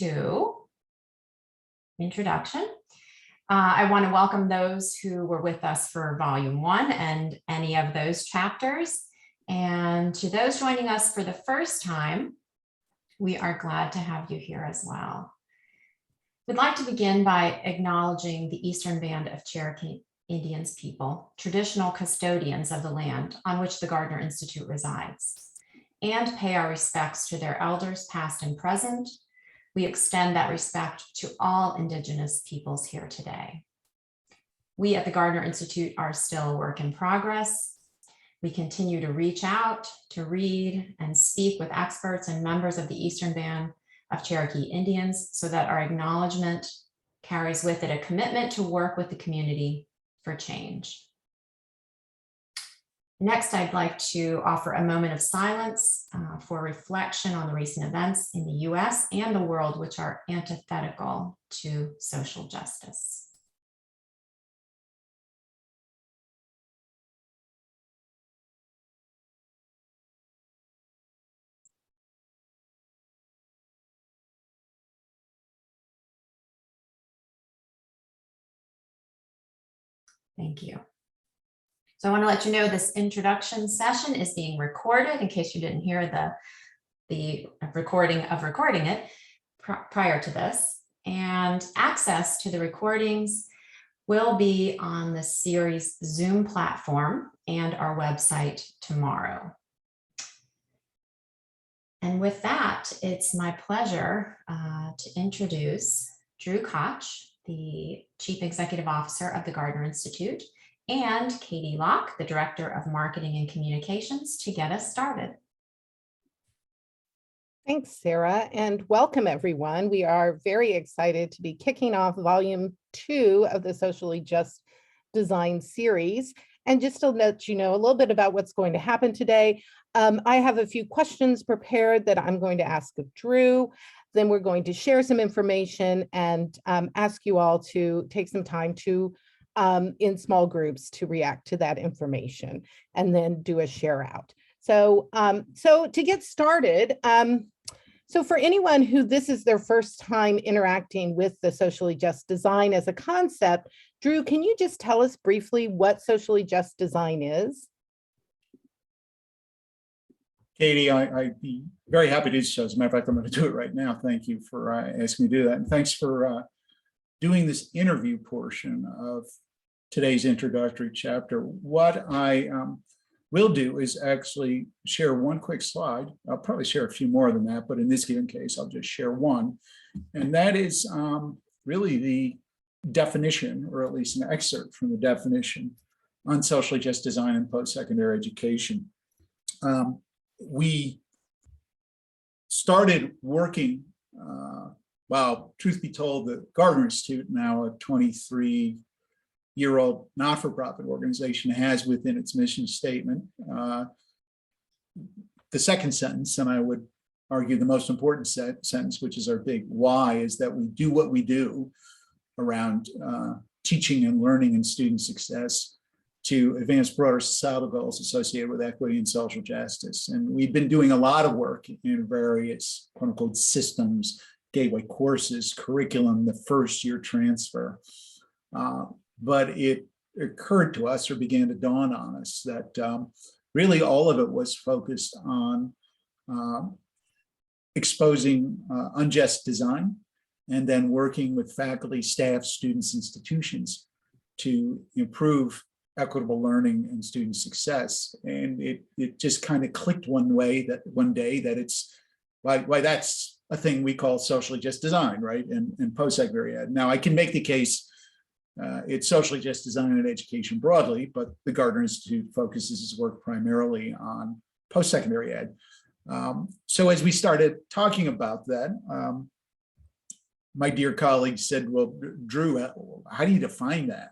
2, Introduction. I want to welcome those who were with us for Volume 1 and any of those chapters. And to those joining us for the first time, we are glad to have you here as well. We'd like to begin by acknowledging the Eastern Band of Cherokee Indians people, traditional custodians of the land on which the Gardner Institute resides, and pay our respects to their elders past and present. We extend that respect to all Indigenous peoples here today. We at the Gardner Institute are still a work in progress. We continue to reach out, to read and speak with experts and members of the Eastern Band of Cherokee Indians so that our acknowledgement carries with it a commitment to work with the community for change. Next, I'd like to offer a moment of silence for reflection on the recent events in the US and the world which are antithetical to social justice. Thank you. So I want to let you know this introduction session is being recorded in case you didn't hear the recording it prior to this. And access to the recordings will be on the series Zoom platform and our website tomorrow. And with that, it's my pleasure to introduce Drew Koch, the Chief Executive Officer of the Gardner Institute, and Katie Locke, the Director of Marketing and Communications, to get us started. Thanks, Sarah, and welcome everyone. We are very excited to be kicking off Volume 2 of the Socially Just Design series. And just to let you know a little bit about what's going to happen today, I have a few questions prepared that I'm going to ask of Drew. Then we're going to share some information and ask you all to take some time to in small groups to react to that information and then do a share out. So, so to get started, so for anyone who this is their first time interacting with the socially just design as a concept, Drew, can you just tell us briefly what socially just design is? Katie, I'd be very happy to do so. As a matter of fact, I'm going to do it right now. Thank you for asking me to do that. And thanks for doing this interview portion of today's introductory chapter. What I will do is actually share one quick slide. I'll probably share a few more than that, but in this given case, I'll just share one. And that is really the definition, or at least an excerpt from the definition on socially just design in post-secondary education. We started working, well, truth be told, the Gardner Institute, now a 23-year-old not-for-profit organization, has within its mission statement the second sentence, and I would argue the most important sentence, which is our big why, is that we do what we do around teaching and learning and student success to advance broader societal goals associated with equity and social justice. And we've been doing a lot of work in various quote unquote systems, gateway courses, curriculum, the first year transfer. But it occurred to us, or began to dawn on us, that really all of it was focused on exposing unjust design and then working with faculty, staff, students, institutions to improve equitable learning and student success. And it just kind of clicked one day that it's why that's a thing we call socially just design, right? And post-secondary ed. Now I can make the case it's socially just design in education broadly, but the Gardner Institute focuses its work primarily on post-secondary ed. So as we started talking about that, my dear colleague said, well, Drew, how do you define that?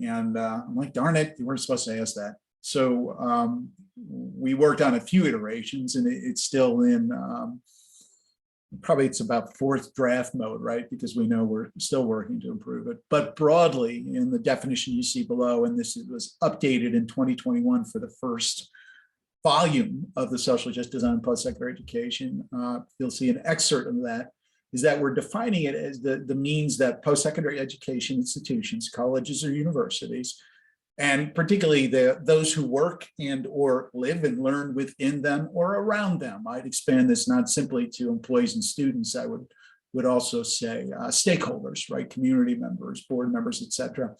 And I'm like, darn it, you weren't supposed to ask that. So we worked on a few iterations, and it's still in, probably it's about fourth draft mode, right? Because we know we're still working to improve it. But broadly, in the definition you see below, and this was updated in 2021 for the first volume of the Socially Just Design Post-Secondary Education, you'll see an excerpt of that is that we're defining it as the means that post-secondary education institutions, colleges or universities, and particularly those who work and or live and learn within them or around them. I'd expand this not simply to employees and students. I would also say stakeholders, right? Community members, board members, et cetera,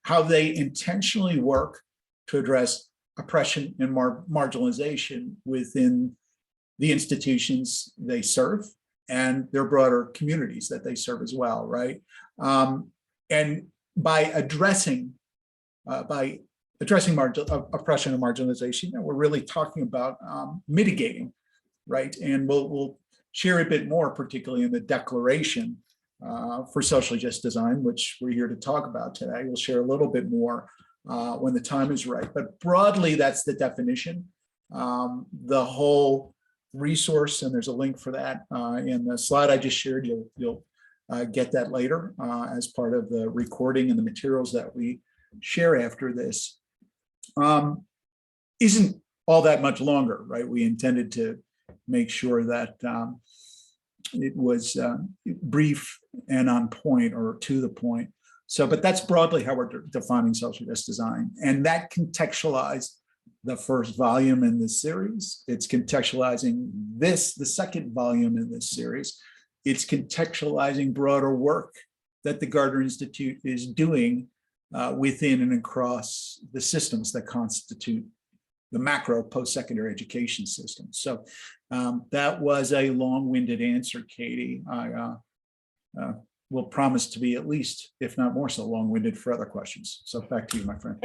how they intentionally work to address oppression and marginalization within the institutions they serve and their broader communities that they serve as well, right? And by addressing oppression and marginalization, we're really talking about mitigating, right? And we'll share a bit more, particularly in the Declaration for Socially Just Design, which we're here to talk about today. We'll share a little bit more when the time is right. But broadly, that's the definition. The whole resource, and there's a link for that in the slide I just shared. You'll get that later as part of the recording and the materials that we share after this. Isn't all that much longer, right? We intended to make sure that it was brief and on point, or to the point. So, but that's broadly how we're defining social just design. And that contextualized the first volume in this series. It's contextualizing this, the second volume in this series. It's contextualizing broader work that the Gardner Institute is doing within and across the systems that constitute the macro post-secondary education system. So that was a long-winded answer, Katie. I will promise to be at least, if not more so, long-winded for other questions. So back to you, my friend.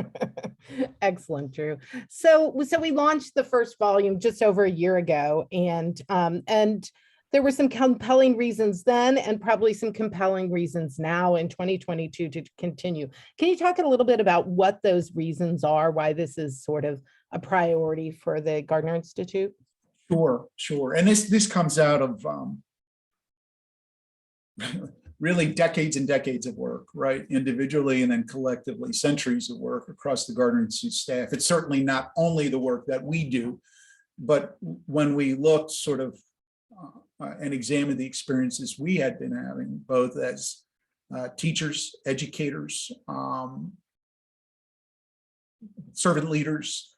Excellent, Drew. So we launched the first volume just over a year ago, and there were some compelling reasons then, and probably some compelling reasons now in 2022 to continue. Can you talk a little bit about what those reasons are, why this is sort of a priority for the Gardner Institute? Sure. And this comes out of really decades and decades of work, right? Individually and then collectively, centuries of work across the Gardner Institute staff. It's certainly not only the work that we do, but when we looked sort of and examined the experiences we had been having, both as teachers, educators, servant leaders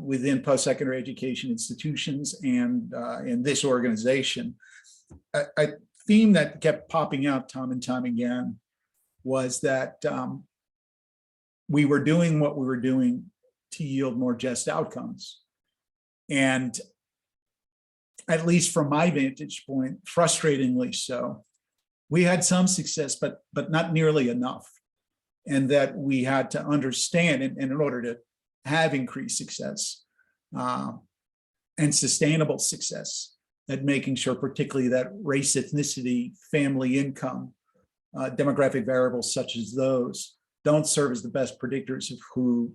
within post-secondary education institutions and in this organization, a theme that kept popping out time and time again was that we were doing what we were doing to yield more just outcomes. And at least from my vantage point, frustratingly so, we had some success, but not nearly enough. And that we had to understand, and in order to have increased success and sustainable success at making sure, particularly that race, ethnicity, family, income, demographic variables such as those don't serve as the best predictors of who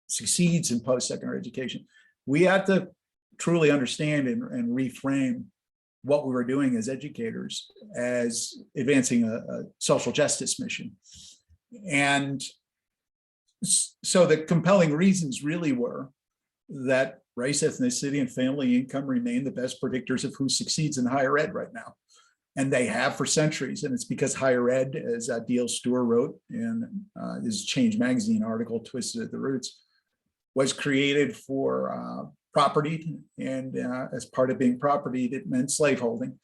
succeeds in post-secondary education. We had to truly understand and reframe what we were doing as educators as advancing a social justice mission. And so the compelling reasons really were that race, ethnicity, and family income remain the best predictors of who succeeds in higher ed right now. And they have for centuries. And it's because higher ed, as D.L. Stewart wrote in his Change Magazine article, Twisted at the Roots, was created for property. And as part of being property, it meant slaveholding,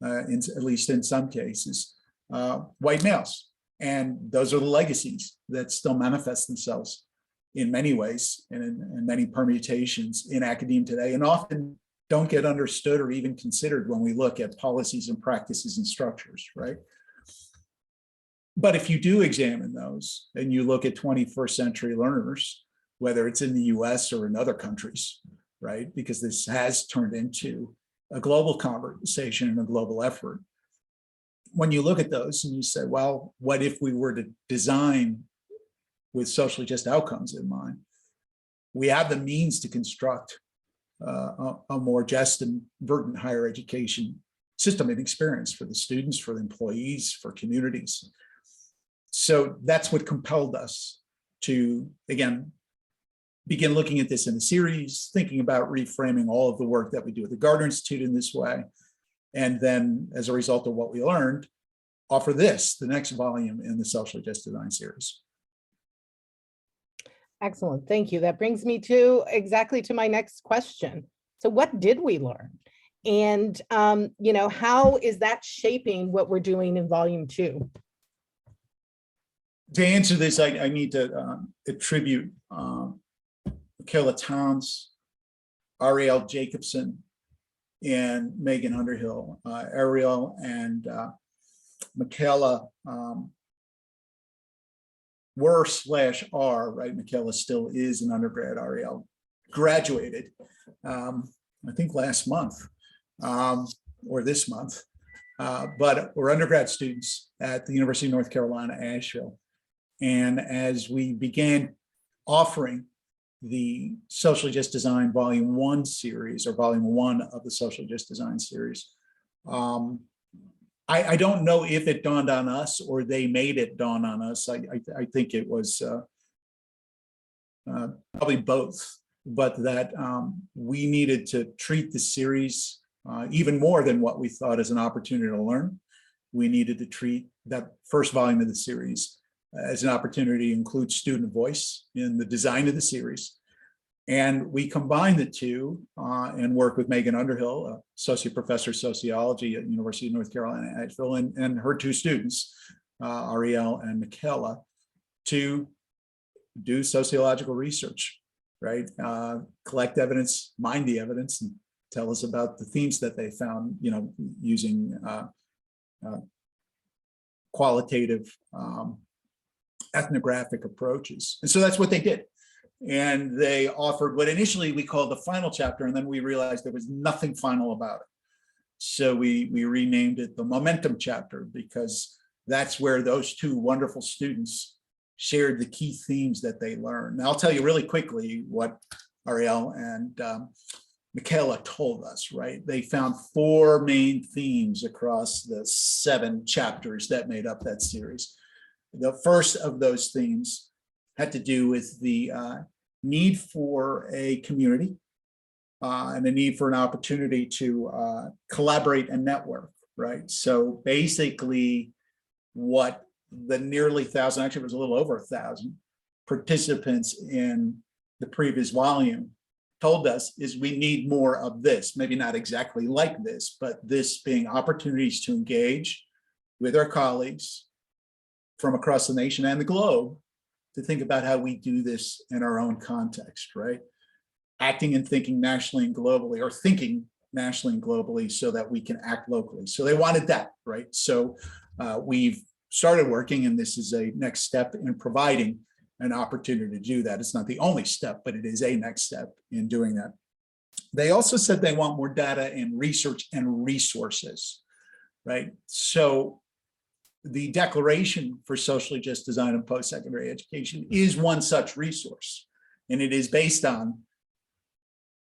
at least in some cases, white males. And those are the legacies that still manifest themselves in many ways and in many permutations in academia today, and often don't get understood or even considered when we look at policies and practices and structures, right? But if you do examine those and you look at 21st century learners, whether it's in the US or in other countries, right? Because this has turned into a global conversation and a global effort. When you look at those and you say, well, what if we were to design with socially just outcomes in mind? We have the means to construct a more just and verdant higher education system and experience for the students, for the employees, for communities. So that's what compelled us to, again, begin looking at this in a series, thinking about reframing all of the work that we do at the Gardner Institute in this way, And then as a result of what we learned, offer this, the next volume in the Socially Just Design series. Excellent, thank you. That brings me to exactly to my next question. So what did we learn? And, how is that shaping what we're doing in volume 2? To answer this, I need to attribute Michaela Towns, Ariel Jacobson, and Megan Underhill. Ariel and Michaela were/are, right? Michaela still is an undergrad. Ariel graduated, I think last month or this month, but we're undergrad students at the University of North Carolina, Asheville. And as we began offering the Socially Just Design Volume 1 series, or Volume 1 of the Socially Just Design series, I don't know if it dawned on us or they made it dawn on us. I think it was probably both, but that we needed to treat the series even more than what we thought as an opportunity to learn. We needed to treat that first volume of the series as an opportunity to include student voice in the design of the series. And we combined the two and worked with Megan Underhill, Associate Professor of Sociology at University of North Carolina, Asheville, and her two students, Ariel and Michaela, to do sociological research, right? Collect evidence, mine the evidence, and tell us about the themes that they found, using qualitative ethnographic approaches. And so that's what they did. And they offered what initially we called the final chapter, and then we realized there was nothing final about it. So we renamed it the Momentum Chapter, because that's where those two wonderful students shared the key themes that they learned. Now, I'll tell you really quickly what Ariel and Michaela told us, right? They found 4 main themes across the 7 chapters that made up that series. The first of those themes had to do with the need for a community and the need for an opportunity to collaborate and network, right? So basically what the nearly 1,000, actually it was a little over 1,000 participants in the previous volume told us is we need more of this, maybe not exactly like this, but this being opportunities to engage with our colleagues from across the nation and the globe to think about how we do this in our own context, right? Acting and thinking nationally and globally, or thinking nationally and globally so that we can act locally. So they wanted that, right? So we've started working, and this is a next step in providing an opportunity to do that. It's not the only step, but it is a next step in doing that. They also said they want more data and research and resources, right? So the Declaration for Socially Just Design and Post-Secondary Education is one such resource, and it is based on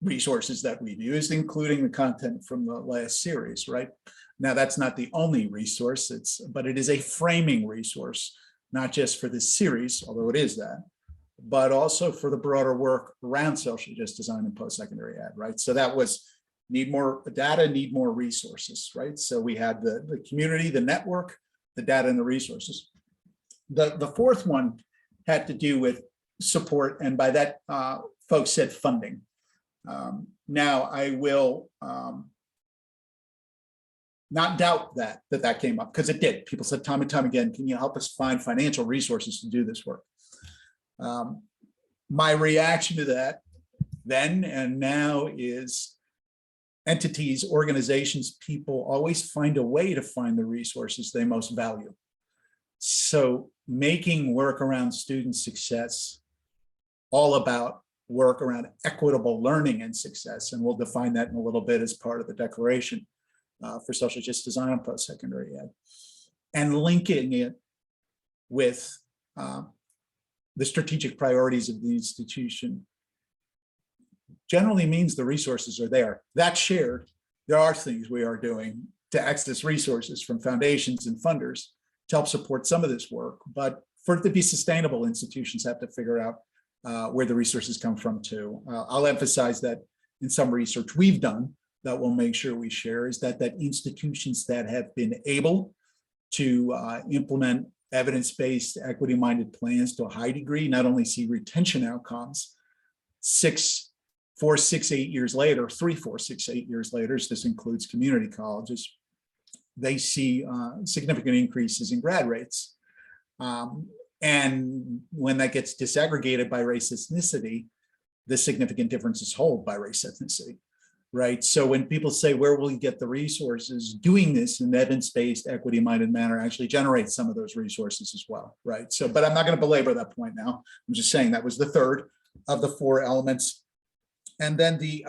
resources that we've used, including the content from the last series, right? Now, that's not the only resource, but it is a framing resource, not just for this series, although it is that, but also for the broader work around Socially Just Design and Post-Secondary Ed, right? So that was need more data, need more resources, right? So we had the community, the network, the data and the resources. The fourth one had to do with support, and by that, folks said funding. Now, I will not doubt that came up, because it did. People said time and time again, can you help us find financial resources to do this work? My reaction to that then and now is entities, organizations, people always find a way to find the resources they most value. So making work around student success all about work around equitable learning and success, and we'll define that in a little bit as part of the Declaration for Socially Just Design and Post-Secondary Ed, and linking it with the strategic priorities of the institution generally means the resources are there. That's shared. There are things we are doing to access resources from foundations and funders to help support some of this work, but for it to be sustainable, institutions have to figure out where the resources come from too. I'll emphasize that in some research we've done, that we'll make sure we share is that institutions that have been able to implement evidence-based, equity-minded plans to a high degree, not only see retention outcomes 3, 4, 6, 8 years later, as this includes community colleges, they see significant increases in grad rates. And when that gets disaggregated by race ethnicity, the significant differences hold by race ethnicity, right? So when people say, where will you get the resources? Doing this in an evidence-based, equity-minded manner actually generates some of those resources as well, right? So, but I'm not going to belabor that point now. I'm just saying that was the third of the 4 elements. And then the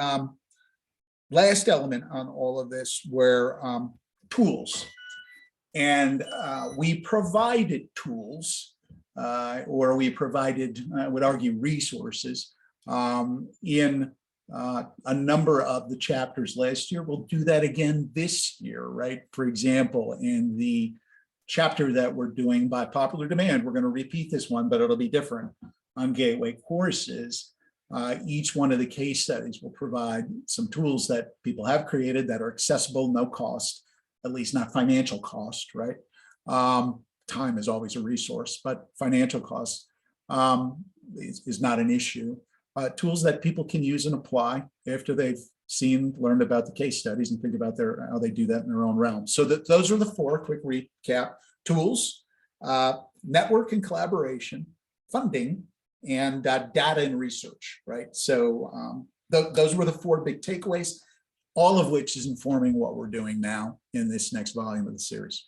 last element on all of this were tools. And we provided tools, or we provided, I would argue, resources in a number of the chapters last year. We'll do that again this year, right? For example, in the chapter that we're doing by popular demand, we're going to repeat this one, but it'll be different on gateway courses. Each one of the case studies will provide some tools that people have created that are accessible, no cost, at least not financial cost, right? Time is always a resource, but financial cost is not an issue. Tools that people can use and apply after they've learned about the case studies and think about how they do that in their own realm. So those are the 4, quick recap: tools, network and collaboration, funding, and data and research, right? So those were the 4 big takeaways, all of which is informing what we're doing now in this next volume of the series.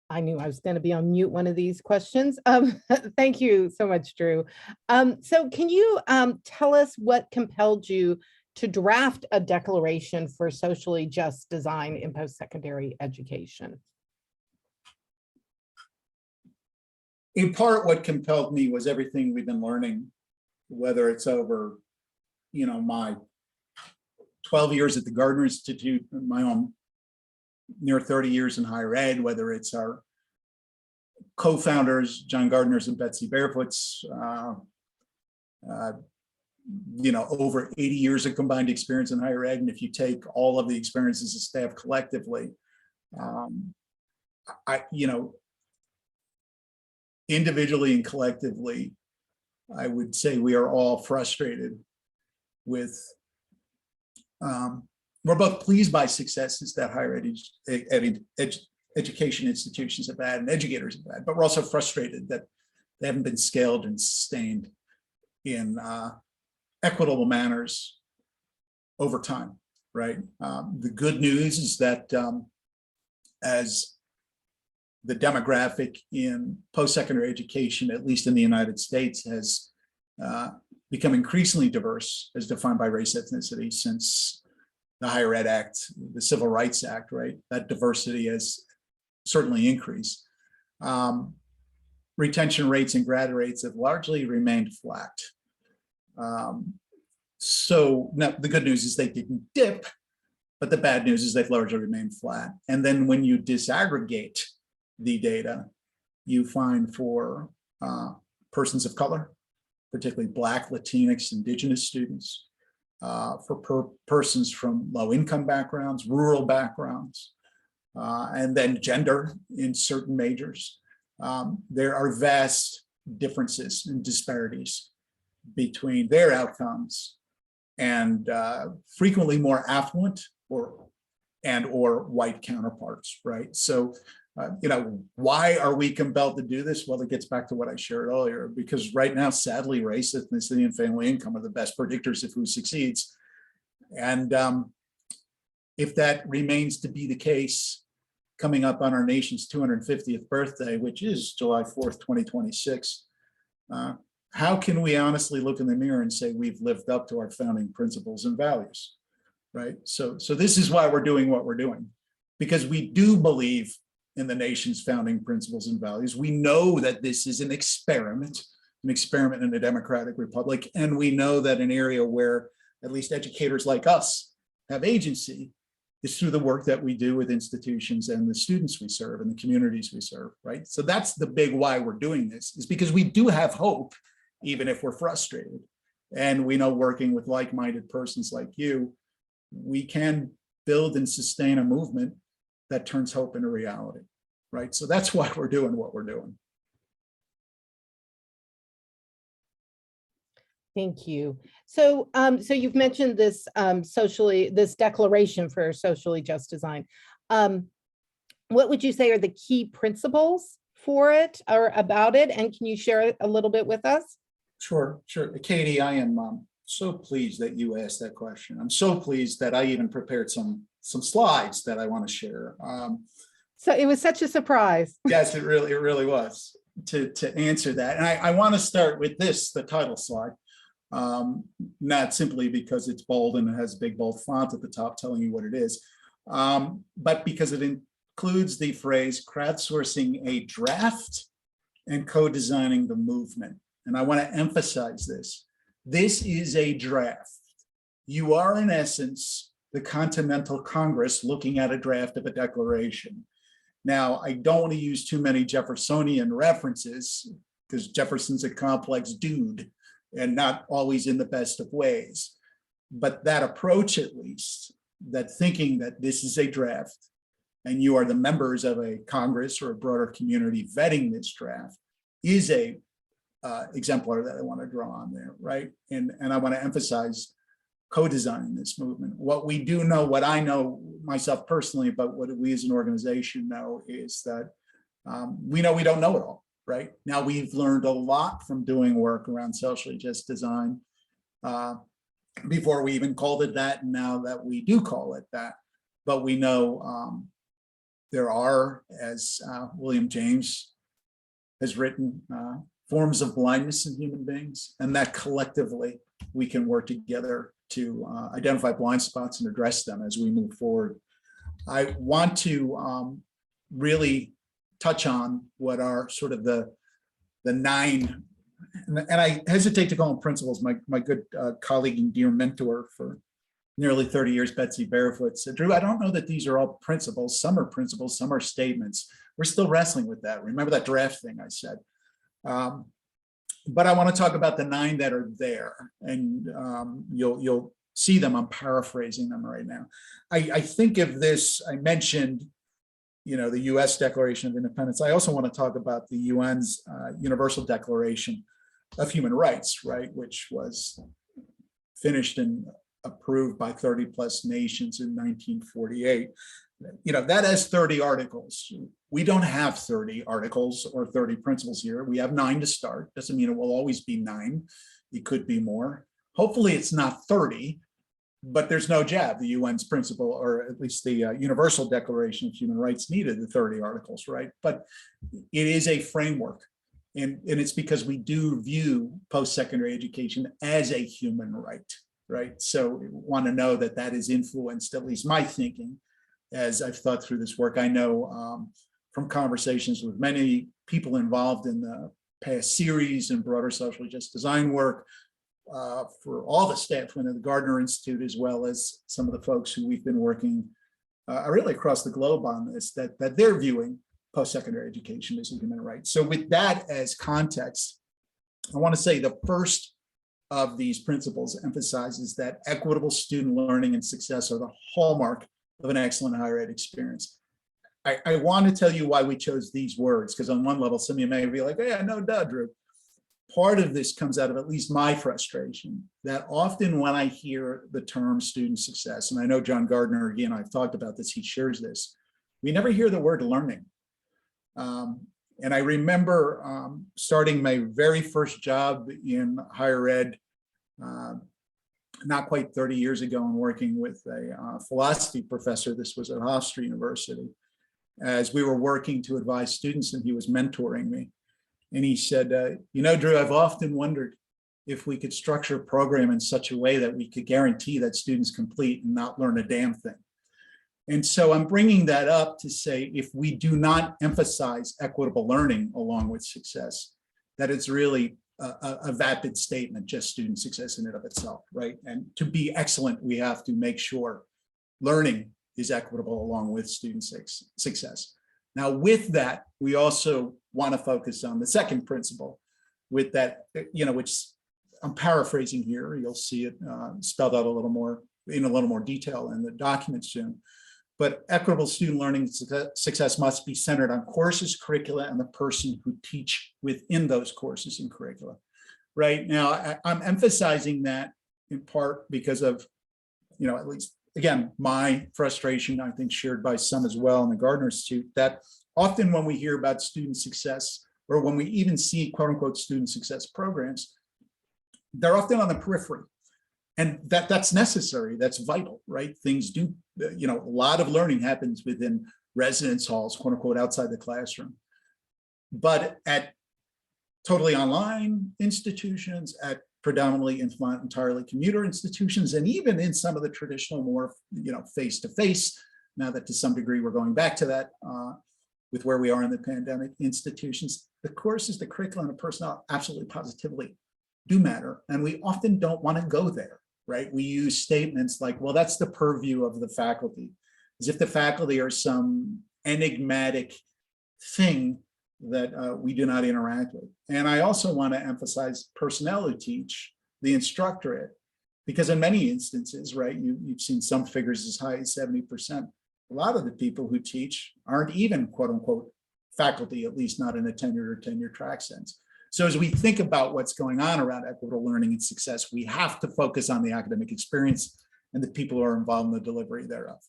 I knew I was going to be on mute one of these questions. Thank you so much, Drew. So can you tell us what compelled you to draft a declaration for socially just design in post-secondary education? In part, what compelled me was everything we've been learning, whether it's over, my 12 years at the Gardner Institute, my own near 30 years in higher ed, whether it's our co-founders, John Gardner's and Betsy Barefoot's, over 80 years of combined experience in higher ed. And if you take all of the experiences of staff collectively, individually and collectively, I would say we are all frustrated with, we're both pleased by successes that higher education institutions have had and educators have had, but we're also frustrated that they haven't been scaled and sustained in equitable manners over time, right? The good news is that as the demographic in post-secondary education, at least in the United States, has become increasingly diverse as defined by race ethnicity since the Higher Ed Act, the Civil Rights Act, right? That diversity has certainly increased. Retention rates and grad rates have largely remained flat. So now the good news is they didn't dip, but the bad news is they've largely remained flat. And then when you disaggregate the data, you find for persons of color, particularly Black, Latinx, Indigenous students, for persons from low-income backgrounds, rural backgrounds, and then gender in certain majors. There are vast differences and disparities between their outcomes and frequently more affluent or white counterparts, right? So, why are we compelled to do this? Well, it gets back to what I shared earlier, because right now, sadly, race, ethnicity, and family income are the best predictors of who succeeds. And if that remains to be the case, coming up on our nation's 250th birthday, which is July 4th, 2026, how can we honestly look in the mirror and say we've lived up to our founding principles and values, right? So this is why we're doing what we're doing, because we do believe in the nation's founding principles and values. We know that this is an experiment in a democratic republic, and we know that an area where at least educators like us have agency is through the work that we do with institutions and the students we serve and the communities we serve, right? So that's the big why we're doing this, is because we do have hope, even if we're frustrated. And we know working with like-minded persons like you, we can build and sustain a movement that turns hope into reality, right? So that's why we're doing what we're doing. Thank you. So, so you've mentioned this this declaration for socially just design. What would you say are the key principles for it or about it? And can you share a little bit with us? Sure. Katie, I am so pleased that you asked that question. I'm so pleased that I even prepared some slides that I want to share. So it was such a surprise. Yes, it really was to answer that. And I want to start with this, the title slide. Not simply because it's bold and it has big bold font at the top telling you what it is, but because it includes the phrase crowdsourcing a draft and co-designing the movement. And I want to emphasize this. This is a draft. You are, in essence, the Continental Congress looking at a draft of a declaration. Now, I don't want to use too many Jeffersonian references because Jefferson's a complex dude and not always in the best of ways. But that approach, at least, that thinking that this is a draft and you are the members of a Congress or a broader community vetting this draft is a exemplar that I want to draw on there, right? And I want to emphasize co-designing this movement. What we do know, what I know myself personally, but what we as an organization know is that we know we don't know it all. Right now, we've learned a lot from doing work around socially just design before we even called it that, and now that we do call it that. But we know there are, as William James has written, forms of blindness in human beings, and that collectively we can work together to identify blind spots and address them as we move forward. I want to really touch on what are sort of the 9, and I hesitate to call them principles. My good colleague and dear mentor for nearly 30 years, Betsy Barefoot, said, Drew, I don't know that these are all principles. Some are principles, some are statements. We're still wrestling with that. Remember that draft thing I said. But I want to talk about the 9 that are there, and you'll see them. I'm paraphrasing them right now. I think of this, I mentioned the U.S. Declaration of Independence. I also want to talk about the UN's Universal Declaration of Human Rights, right, which was finished and approved by 30 plus nations in 1948. That has 30 articles. We don't have 30 articles or 30 principles here. We have 9 to start. Doesn't mean it will always be 9. It could be more. Hopefully it's not 30. But there's no jab. The UN's principle, or at least the Universal Declaration of Human Rights, needed the 30 articles, right? But it is a framework. And it's because we do view post-secondary education as a human right? So we want to know that that has influenced at least my thinking as I've thought through this work. I know from conversations with many people involved in the past series and broader socially just design work, for all the staff within the Gardner Institute, as well as some of the folks who we've been working really across the globe on this, that they're viewing post-secondary education as a human right. So with that as context, I want to say the first of these principles emphasizes that equitable student learning and success are the hallmark of an excellent higher ed experience. I want to tell you why we chose these words, because on one level, some of you may be like, yeah, no, duh, Drew. Part of this comes out of at least my frustration that often when I hear the term student success, and I know John Gardner, again, I've talked about this, he shares this, we never hear the word learning. And I remember starting my very first job in higher ed, not quite 30 years ago, and working with a philosophy professor. This was at Hofstra University, as we were working to advise students, and he was mentoring me. And he said, Drew, I've often wondered if we could structure a program in such a way that we could guarantee that students complete and not learn a damn thing. And so I'm bringing that up to say, if we do not emphasize equitable learning along with success, that it's really a vapid statement, just student success in and of itself, right? And to be excellent, we have to make sure learning is equitable along with student success. Now, with that, we also want to focus on the second principle, with that, which I'm paraphrasing here. You'll see it spelled out a little more in a little more detail in the document soon. But equitable student learning success must be centered on courses, curricula, and the person who teach within those courses and curricula. Right now, I'm emphasizing that in part because of, at least, again, my frustration, I think shared by some as well in the Gardner Institute, that often when we hear about student success, or when we even see quote unquote student success programs, they're often on the periphery. And that's necessary, that's vital, right? Things do, a lot of learning happens within residence halls, quote unquote, outside the classroom. But at totally online institutions, at predominantly entirely commuter institutions, and even in some of the traditional more, face-to-face, now that to some degree we're going back to that with where we are in the pandemic, institutions, the courses, the curriculum, and the personnel absolutely positively do matter. And we often don't want to go there. Right? We use statements like, well, that's the purview of the faculty, as if the faculty are some enigmatic thing that we do not interact with. And I also want to emphasize personnel who teach, the instructorate, because in many instances, right, you've seen some figures as high as 70%. A lot of the people who teach aren't even quote unquote faculty, at least not in a tenured or tenure track sense. So as we think about what's going on around equitable learning and success, we have to focus on the academic experience and the people who are involved in the delivery thereof,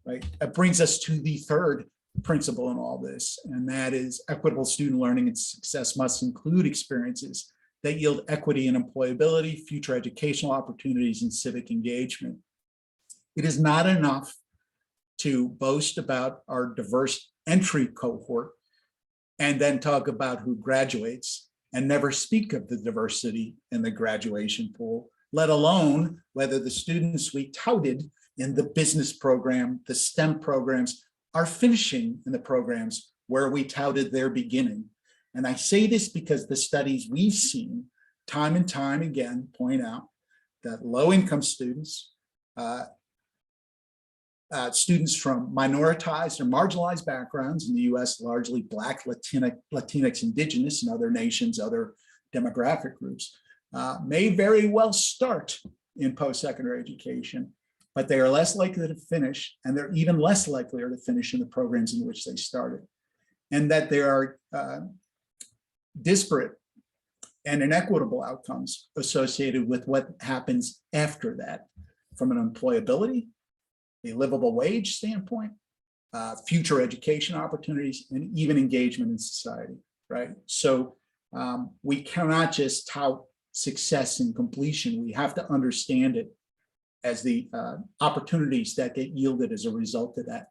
right? That brings us to the third principle in all this, and that is equitable student learning and success must include experiences that yield equity and employability, future educational opportunities, and civic engagement. It is not enough to boast about our diverse entry cohort and then talk about who graduates and never speak of the diversity in the graduation pool, let alone whether the students we touted in the business program, the STEM programs, are finishing in the programs where we touted their beginning. And I say this because the studies we've seen time and time again point out that low-income students, students from minoritized or marginalized backgrounds in the US, largely Black, Latinx, Indigenous, and other nations, other demographic groups, may very well start in post-secondary education, but they are less likely to finish, and they're even less likely to finish in the programs in which they started. And that there are disparate and inequitable outcomes associated with what happens after that, from an employability, a livable wage standpoint, future education opportunities, and even engagement in society, right? So we cannot just tout success and completion. We have to understand it as the opportunities that get yielded as a result of that.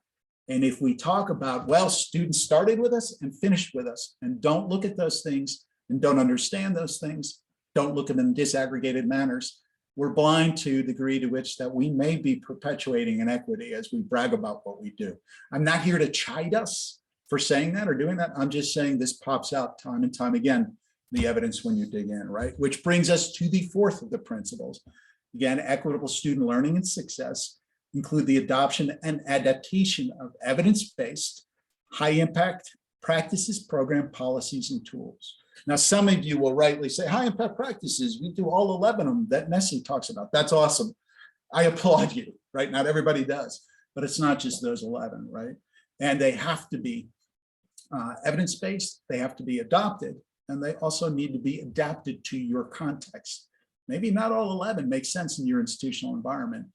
And if we talk about, well, students started with us and finished with us, and don't look at those things and don't understand those things, don't look at them in disaggregated manners, we're blind to the degree to which that we may be perpetuating inequity as we brag about what we do. I'm not here to chide us for saying that or doing that. I'm just saying this pops out time and time again, the evidence when you dig in, right? Which brings us to the fourth of the principles. Again, equitable student learning and success include the adoption and adaptation of evidence-based, high-impact practices, program policies, and tools. Now, some of you will rightly say, high-impact practices, we do all 11 of them that Nessie talks about. That's awesome. I applaud you, right? Not everybody does, but it's not just those 11, right? And they have to be evidence-based, they have to be adopted, and they also need to be adapted to your context. Maybe not all 11 make sense in your institutional environment,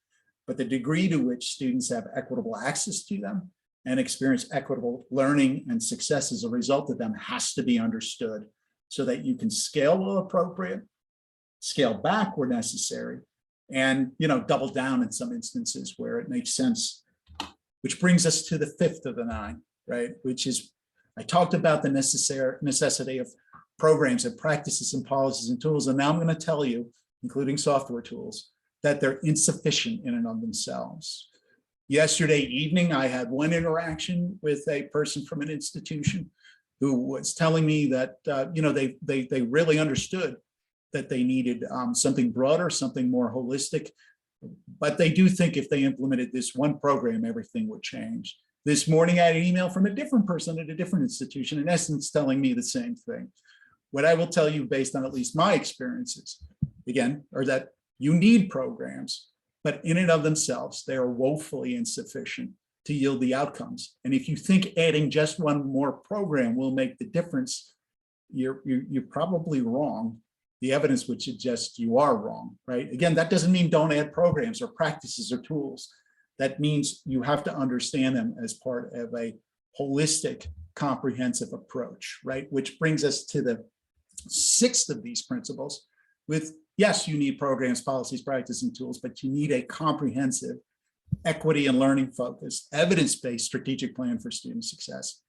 but the degree to which students have equitable access to them and experience equitable learning and success as a result of them has to be understood so that you can scale where appropriate, scale back where necessary, and double down in some instances where it makes sense. Which brings us to the fifth of the 9, right? Which is, I talked about the necessity of programs and practices and policies and tools, and now I'm going to tell you, including software tools, that they're insufficient in and of themselves. Yesterday evening, I had one interaction with a person from an institution who was telling me that they really understood that they needed something broader, something more holistic, but they do think if they implemented this one program, everything would change. This morning, I had an email from a different person at a different institution, in essence, telling me the same thing. What I will tell you, based on at least my experiences, again, or that you need programs, but in and of themselves, they are woefully insufficient to yield the outcomes. And if you think adding just one more program will make the difference, you're probably wrong. The evidence would suggest you are wrong, right? Again, that doesn't mean don't add programs or practices or tools. That means you have to understand them as part of a holistic, comprehensive approach, right? Which brings us to the sixth of these principles with, yes, you need programs, policies, practices, and tools, but you need a comprehensive, equity and learning focused, evidence-based strategic plan for student success.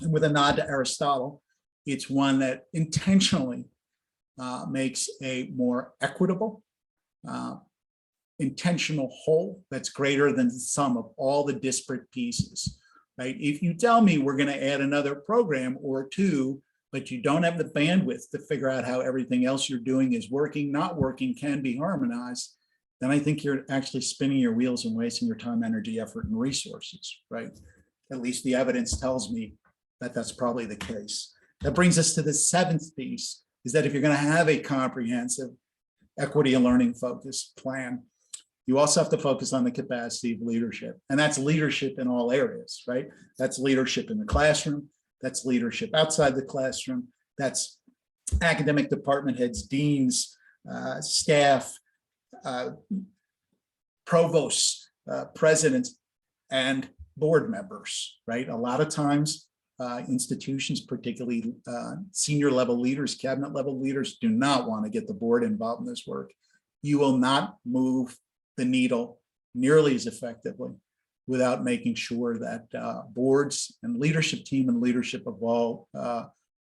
And with a nod to Aristotle, it's one that intentionally makes a more equitable, intentional whole that's greater than the sum of all the disparate pieces, right? If you tell me we're going to add another program or two, but you don't have the bandwidth to figure out how everything else you're doing is working, not working, can be harmonized, then I think you're actually spinning your wheels and wasting your time, energy, effort, and resources, right? At least the evidence tells me that that's probably the case. That brings us to the seventh piece, is that if you're going to have a comprehensive equity and learning focused plan, you also have to focus on the capacity of leadership. And that's leadership in all areas, right? That's leadership in the classroom. That's leadership outside the classroom. That's academic department heads, deans, staff, provosts, presidents, and board members, right? A lot of times, institutions, particularly senior level leaders, cabinet level leaders, do not want to get the board involved in this work. You will not move the needle nearly as effectively without making sure that boards and leadership team and leadership of all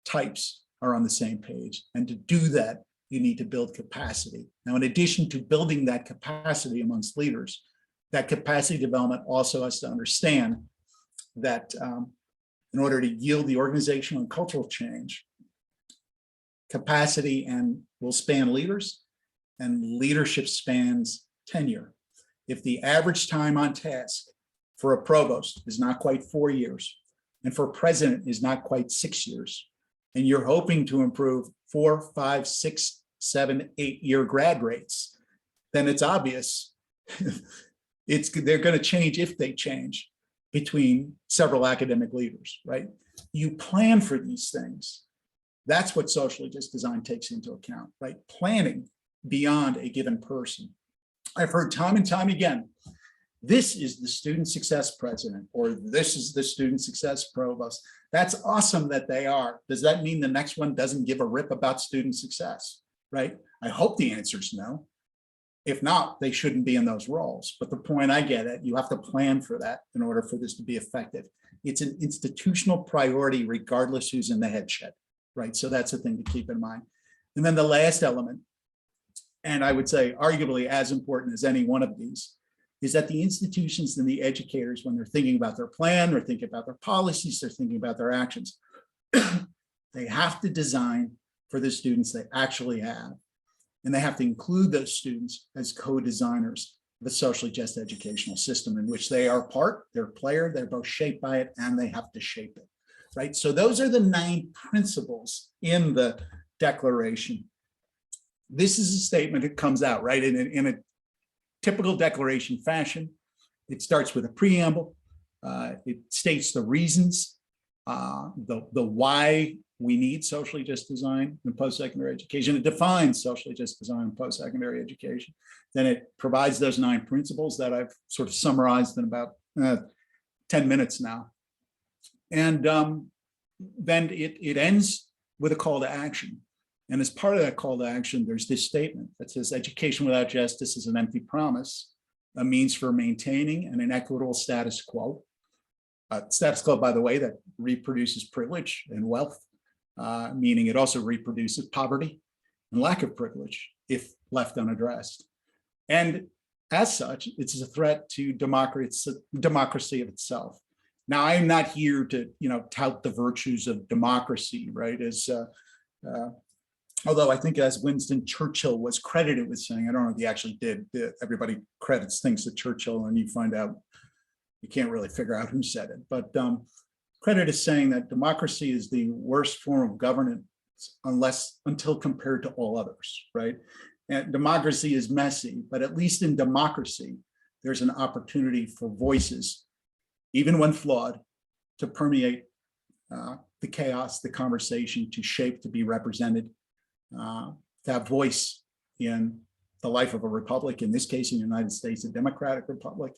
types are on the same page. And to do that, you need to build capacity. Now, in addition to building that capacity amongst leaders, that capacity development also has to understand that in order to yield the organizational and cultural change, capacity and will span leaders, and leadership spans tenure. If the average time on task for a provost is not quite 4 years, and for a president is not quite 6 years, and you're hoping to improve 4, 5, 6, 7, 8-year grad rates, then it's obvious they're going to change if they change between several academic leaders, right? You plan for these things. That's what socially just design takes into account, right? Planning beyond a given person. I've heard time and time again, this is the student success president, or this is the student success provost. That's awesome that they are. Does that mean the next one doesn't give a rip about student success, right? I hope the answer is no. If not, they shouldn't be in those roles. But the point I get at, you have to plan for that in order for this to be effective. It's an institutional priority, regardless who's in the headset, right? So that's a thing to keep in mind. And then the last element, and I would say arguably as important as any one of these, is that the institutions and the educators, when they're thinking about their plan, they're thinking about their policies, they're thinking about their actions, they have to design for the students they actually have. And they have to include those students as co-designers of a socially just educational system in which they are part, they're a player, they're both shaped by it, and they have to shape it, right? So those are the 9 principles in the declaration. This is a statement that comes out, right, in a typical declaration fashion. It starts with a preamble. It states the reasons, the why we need socially just design in post-secondary education. It defines socially just design in post-secondary education. Then it provides those 9 principles that I've sort of summarized in about 10 minutes now. And then it ends with a call to action. And as part of that call to action, there's this statement that says, education without justice is an empty promise, a means for maintaining an inequitable status quo. Status quo, by the way, that reproduces privilege and wealth, meaning it also reproduces poverty and lack of privilege if left unaddressed. And as such, it's a threat to democracy of itself. Now, I'm not here to, tout the virtues of democracy, right? Although I think as Winston Churchill was credited with saying, I don't know if he actually did, everybody credits things to Churchill and you find out, you can't really figure out who said it, but credit is saying that democracy is the worst form of governance until compared to all others, right? And democracy is messy, but at least in democracy, there's an opportunity for voices, even when flawed, to permeate the chaos, the conversation, to shape, to be represented, to have voice in the life of a republic, in this case, in the United States, a democratic republic,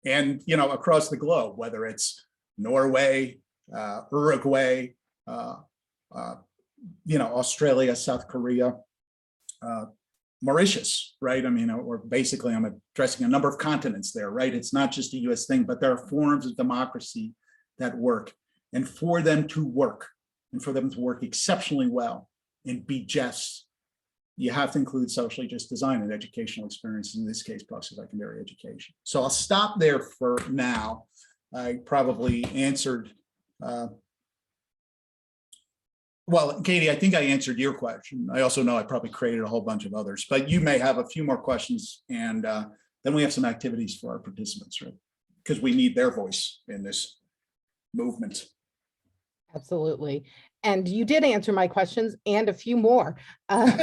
and, you know, across the globe, whether it's Norway, Uruguay, you know, Australia, South Korea, Mauritius, right? I mean, or basically I'm addressing a number of continents there, right? It's not just a US thing, but there are forms of democracy that work. And for them to work, and for them to work exceptionally well and be just, you have to include socially just design and educational experiences, in this case, post-secondary education. So I'll stop there for now. I probably answered, well, Katie, I think I answered your question. I also know I probably created a whole bunch of others, but you may have a few more questions, and then we have some activities for our participants, right? Because we need their voice in this movement. Absolutely. And you did answer my questions and a few more. Thank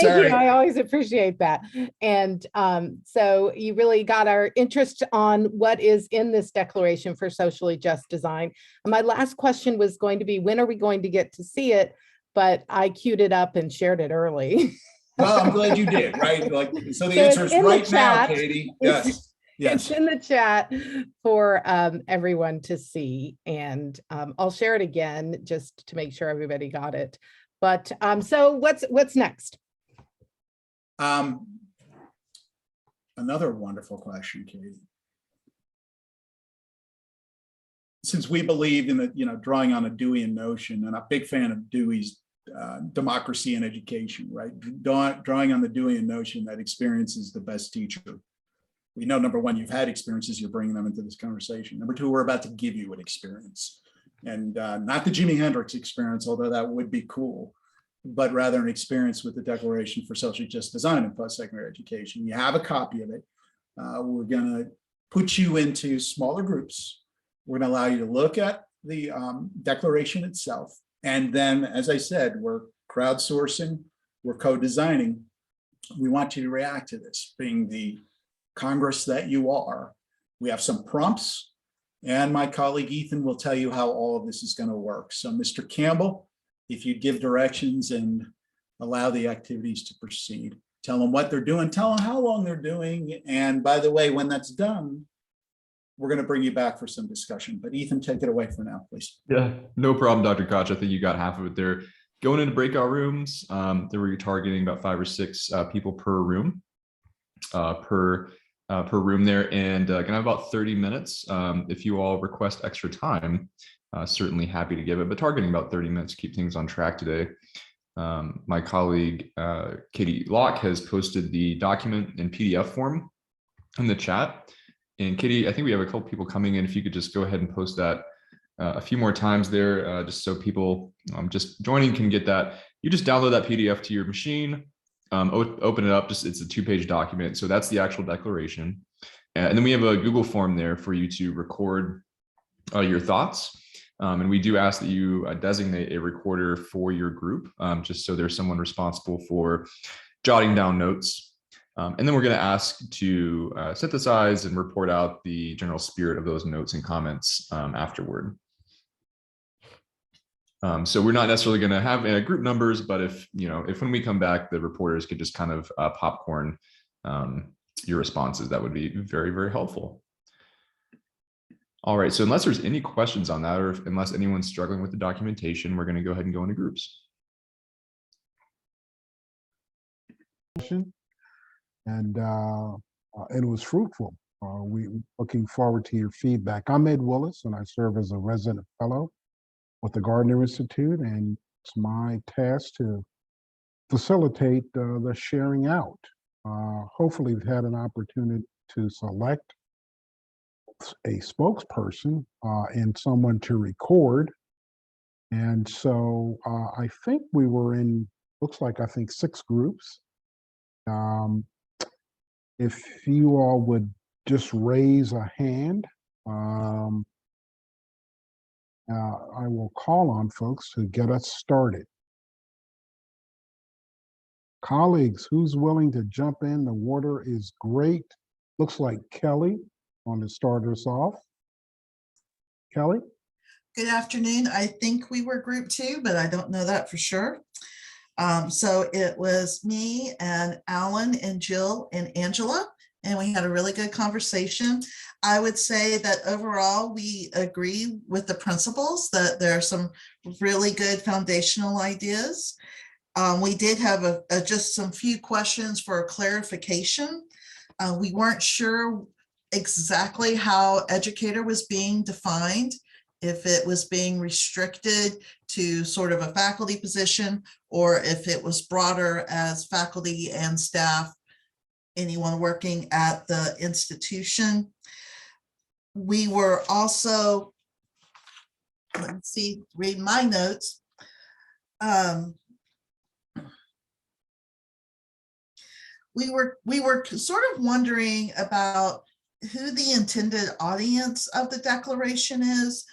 you. I always appreciate that. And so you really got our interest on what is in this Declaration for Socially Just Design. And my last question was going to be, when are we going to get to see it? But I queued it up and shared it early. Well, I'm glad you did, right? Like, so the answer is right now, Katie. Yes. Yes. It's in the chat for everyone to see, and I'll share it again just to make sure everybody got it. But so what's next? Another wonderful question, Katie. Since we believe in the, you know, drawing on a Deweyan notion, and I'm a big fan of Dewey's democracy and education, right? Drawing on the Deweyan notion that experience is the best teacher. We know, number one, you've had experiences, you're bringing them into this conversation. Number two, we're about to give you an experience, and not the Jimi Hendrix experience, although that would be cool, but rather an experience with the Declaration for Socially Just Design in Post-Secondary Education. You have a copy of it. We're gonna put you into smaller groups. We're gonna allow you to look at the Declaration itself. And then, as I said, we're crowdsourcing, we're co-designing. We want you to react to this, being the Congress that you are. We have some prompts, and my colleague Ethan will tell you how all of this is going to work. So Mr. Campbell, if you give directions and allow the activities to proceed, tell them what they're doing, tell them how long they're doing. And by the way, when that's done, we're going to bring you back for some discussion. But Ethan, take it away for now, please. Yeah, no problem, Dr. Koch. I think you got half of it there. Going into breakout rooms, they were targeting about 5 or 6 people per room. Per room there, and gonna have about 30 minutes. If you all request extra time, certainly happy to give it, but targeting about 30 minutes to keep things on track today. My colleague Katie Locke has posted the document in PDF form in the chat, and Katie, I think we have a couple people coming in. If you could just go ahead and post that a few more times there, just so people just joining can get that. You just download that PDF to your machine. Open it up, it's a 2-page document. So that's the actual declaration. And then we have a Google form there for you to record your thoughts. And we do ask that you designate a recorder for your group, just so there's someone responsible for jotting down notes. And then we're going to ask to synthesize and report out the general spirit of those notes and comments afterward. So we're not necessarily going to have group numbers, but if when we come back, the reporters could just kind of popcorn your responses, that would be very, very helpful. All right, so unless there's any questions on that, or unless anyone's struggling with the documentation, we're going to go ahead and go into groups. And it was fruitful. We looking forward to your feedback. I'm Ed Willis, and I serve as a resident fellow with the Gardner Institute, and it's my task to facilitate the sharing out. Hopefully we've had an opportunity to select a spokesperson and someone to record. And so I think we were in, looks like I think 6 groups. If you all would just raise a hand, I will call on folks to get us started. Colleagues, who's willing to jump in? The water is great. Looks like Kelly on to start us off. Kelly? Good afternoon. I think we were group 2, but I don't know that for sure. So it was me and Alan and Jill and Angela, and we had a really good conversation. I would say that overall we agree with the principles, that there are some really good foundational ideas. We did have just some few questions for clarification. We weren't sure exactly how educator was being defined, if it was being restricted to sort of a faculty position, or if it was broader as faculty and staff, anyone working at the institution. We were also, let's see, read my notes. We were sort of wondering about who the intended audience of the declaration is,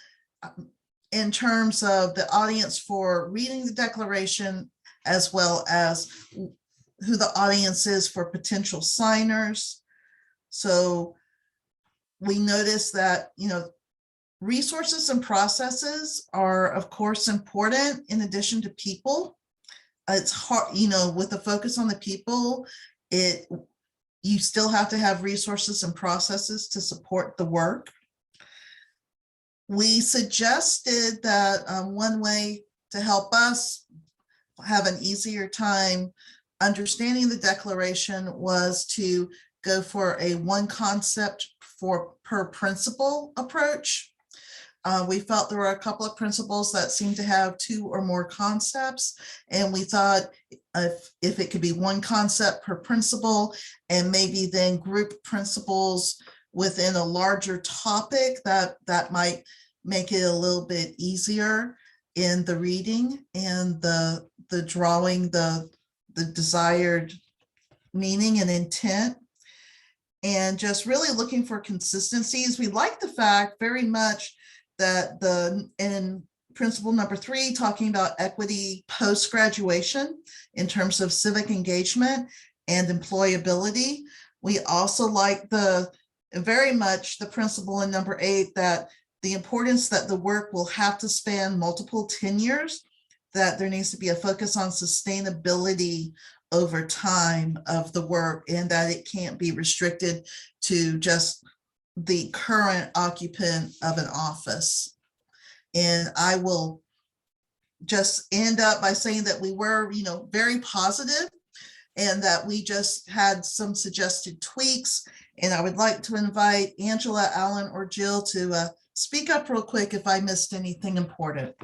in terms of the audience for reading the declaration, as well as who the audience is for potential signers. So we noticed that, resources and processes are, of course, important in addition to people. It's hard, with the focus on the people, you still have to have resources and processes to support the work. We suggested that one way to help us have an easier time understanding the declaration was to go for a one concept per principle approach. We felt there were a couple of principles that seemed to have 2 or more concepts, and we thought if it could be one concept per principle, and maybe then group principles within a larger topic, that might make it a little bit easier in the reading and the drawing the desired meaning and intent, and just really looking for consistencies. We like the fact very much that in principle number 3, talking about equity post-graduation in terms of civic engagement and employability. We also like very much the principle in number 8, that the importance that the work will have to span multiple tenures, that there needs to be a focus on sustainability over time of the work, and that it can't be restricted to just the current occupant of an office. And I will just end up by saying that we were, very positive, and that we just had some suggested tweaks. And I would like to invite Angela, Alan, or Jill to speak up real quick if I missed anything important.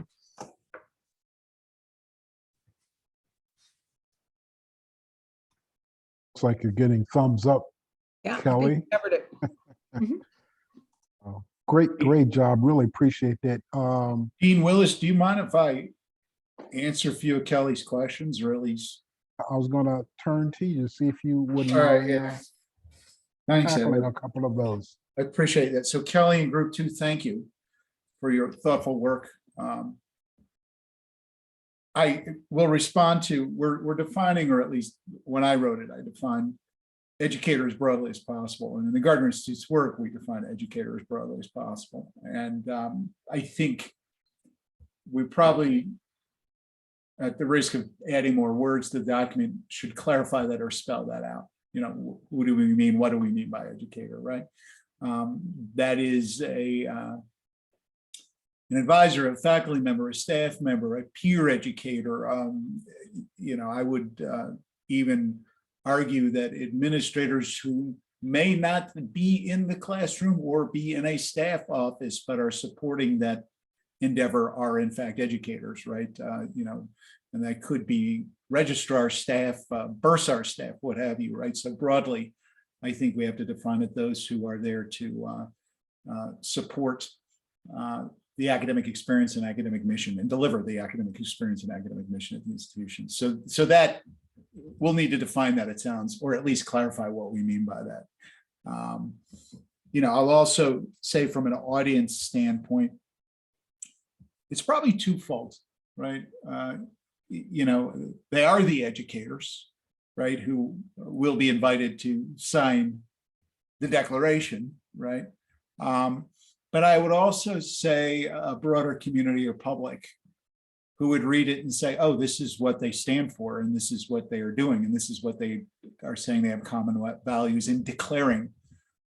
Looks like you're getting thumbs up, Yeah, Kelly. covered it. Great job. Really appreciate that. Dean Willis, do you mind if I answer a few of Kelly's questions, or at least? I was going to turn to you to see if you wouldn't All right, mind yeah. Thanks, tackling Ed. a couple of those. I appreciate that. So Kelly in group 2, thank you for your thoughtful work. I will respond to, we're defining, or at least when I wrote it, I defined educator as broadly as possible. And in the Gardner Institute's work, we define educator as broadly as possible. And I think we probably, at the risk of adding more words to the document, should clarify that or spell that out. Who do we mean? What do we mean by educator, right? That is an advisor, a faculty member, a staff member, a peer educator. I would even argue that administrators who may not be in the classroom or be in a staff office, but are supporting that endeavor, are in fact educators, right? And that could be registrar staff, bursar staff, what have you, right? So broadly, I think we have to define it, those who are there to support the academic experience and academic mission, and deliver the academic experience and academic mission at the institution. So that we'll need to define that, it sounds, or at least clarify what we mean by that. I'll also say from an audience standpoint, it's probably twofold, right? They are the educators, right, who will be invited to sign the declaration, right? But I would also say a broader community or public who would read it and say, oh, this is what they stand for, and this is what they are doing, and this is what they are saying they have common values in declaring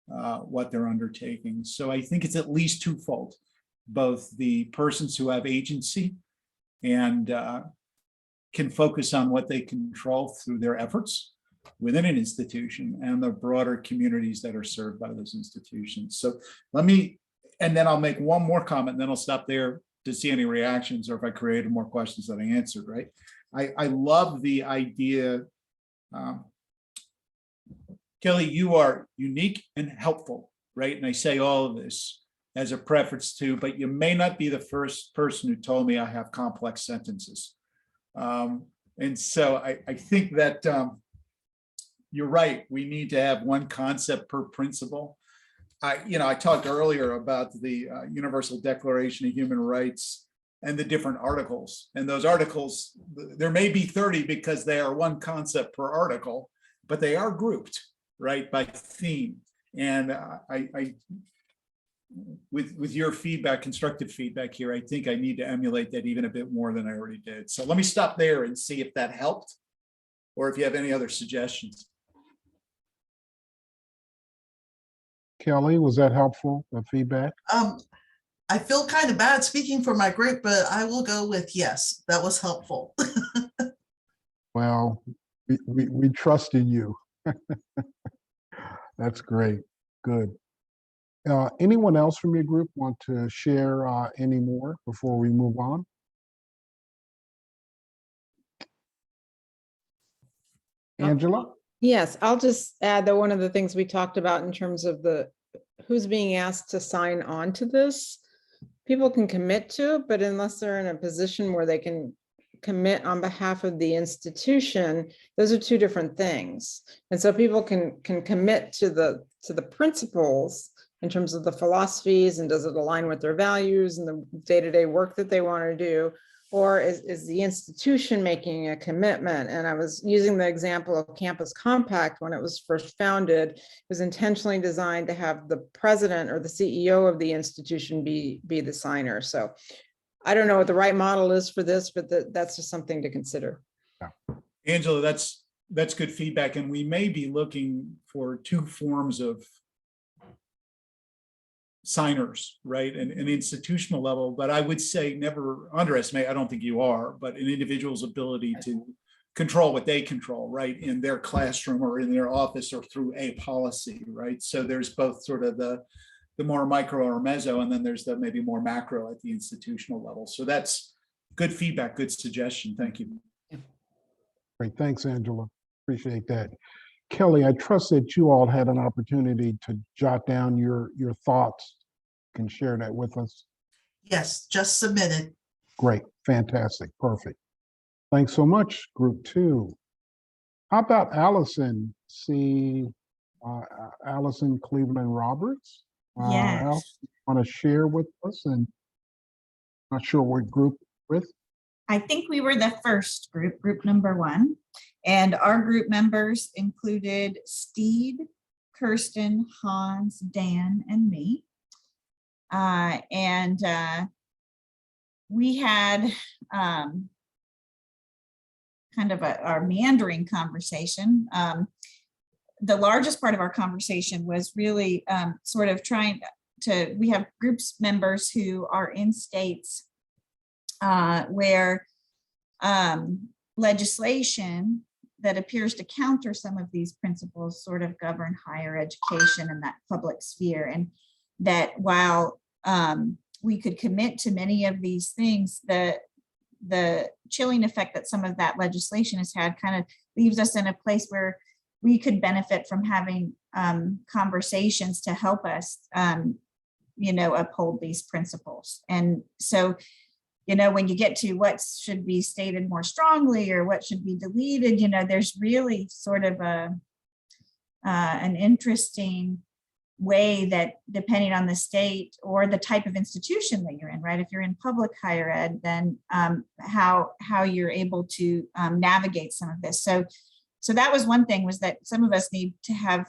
what they're undertaking. So I think it's at least twofold, both the persons who have agency and can focus on what they control through their efforts within an institution, and the broader communities that are served by those institutions. So and then I'll make one more comment, and then I'll stop there to see any reactions, or if I created more questions that I answered, right? I love the idea, Kelly, you are unique and helpful, right? And I say all of this as a preference to, but you may not be the first person who told me I have complex sentences. And so I think that you're right. We need to have one concept per principle. I talked earlier about the Universal Declaration of Human Rights and the different articles. And those articles, there may be 30 because they are one concept per article, but they are grouped, right, by theme. And with your feedback, constructive feedback here, I think I need to emulate that even a bit more than I already did. So let me stop there and see if that helped, or if you have any other suggestions. Kelly, was that helpful, the feedback? I feel kind of bad speaking for my group, but I will go with yes, that was helpful. Well, we trust in you. That's great. Good. Anyone else from your group want to share any more before we move on? Angela? Yes, I'll just add that one of the things we talked about in terms of who's being asked to sign on to this, people can commit to it, but unless they're in a position where they can commit on behalf of the institution, those are two different things. And so people can commit to the principles in terms of the philosophies, and does it align with their values and the day-to-day work that they want to do, or is the institution making a commitment? And I was using the example of Campus Compact. When it was first founded, it was intentionally designed to have the president or the CEO of the institution be the signer. So I don't know what the right model is for this, but that's just something to consider. Angela, that's good feedback. And we may be looking for two forms of signers, right? An institutional level, but I would say never underestimate, I don't think you are, but an individual's ability to control what they control, right? In their classroom or in their office or through a policy, right? So there's both sort of the more micro or meso, and then there's the maybe more macro at the institutional level. So that's good feedback, good suggestion. Thank you. Great, thanks, Angela. Appreciate that. Kelly, I trust that you all had an opportunity to jot down your thoughts. Can share that with us. Yes, just submitted. Great, fantastic, perfect. Thanks so much, Group 2. How about Allison? See, Allison Cleveland Roberts. Yes. Allison, want to share with us? And not sure what group with. I think we were the first group number 1. And our group members included Steed, Kirsten, Hans, Dan, and me. We had kind of our meandering conversation. The largest part of our conversation was really sort of trying to, we have groups members who are in states where legislation that appears to counter some of these principles sort of govern higher education in that public sphere. And that while we could commit to many of these things, the chilling effect that some of that legislation has had kind of leaves us in a place where we could benefit from having conversations to help us, uphold these principles. And so, when you get to what should be stated more strongly or what should be deleted, there's really sort of an interesting way that, depending on the state or the type of institution that you're in, right? If you're in public higher ed, then how you're able to navigate some of this. So So that was one thing, was that some of us need to have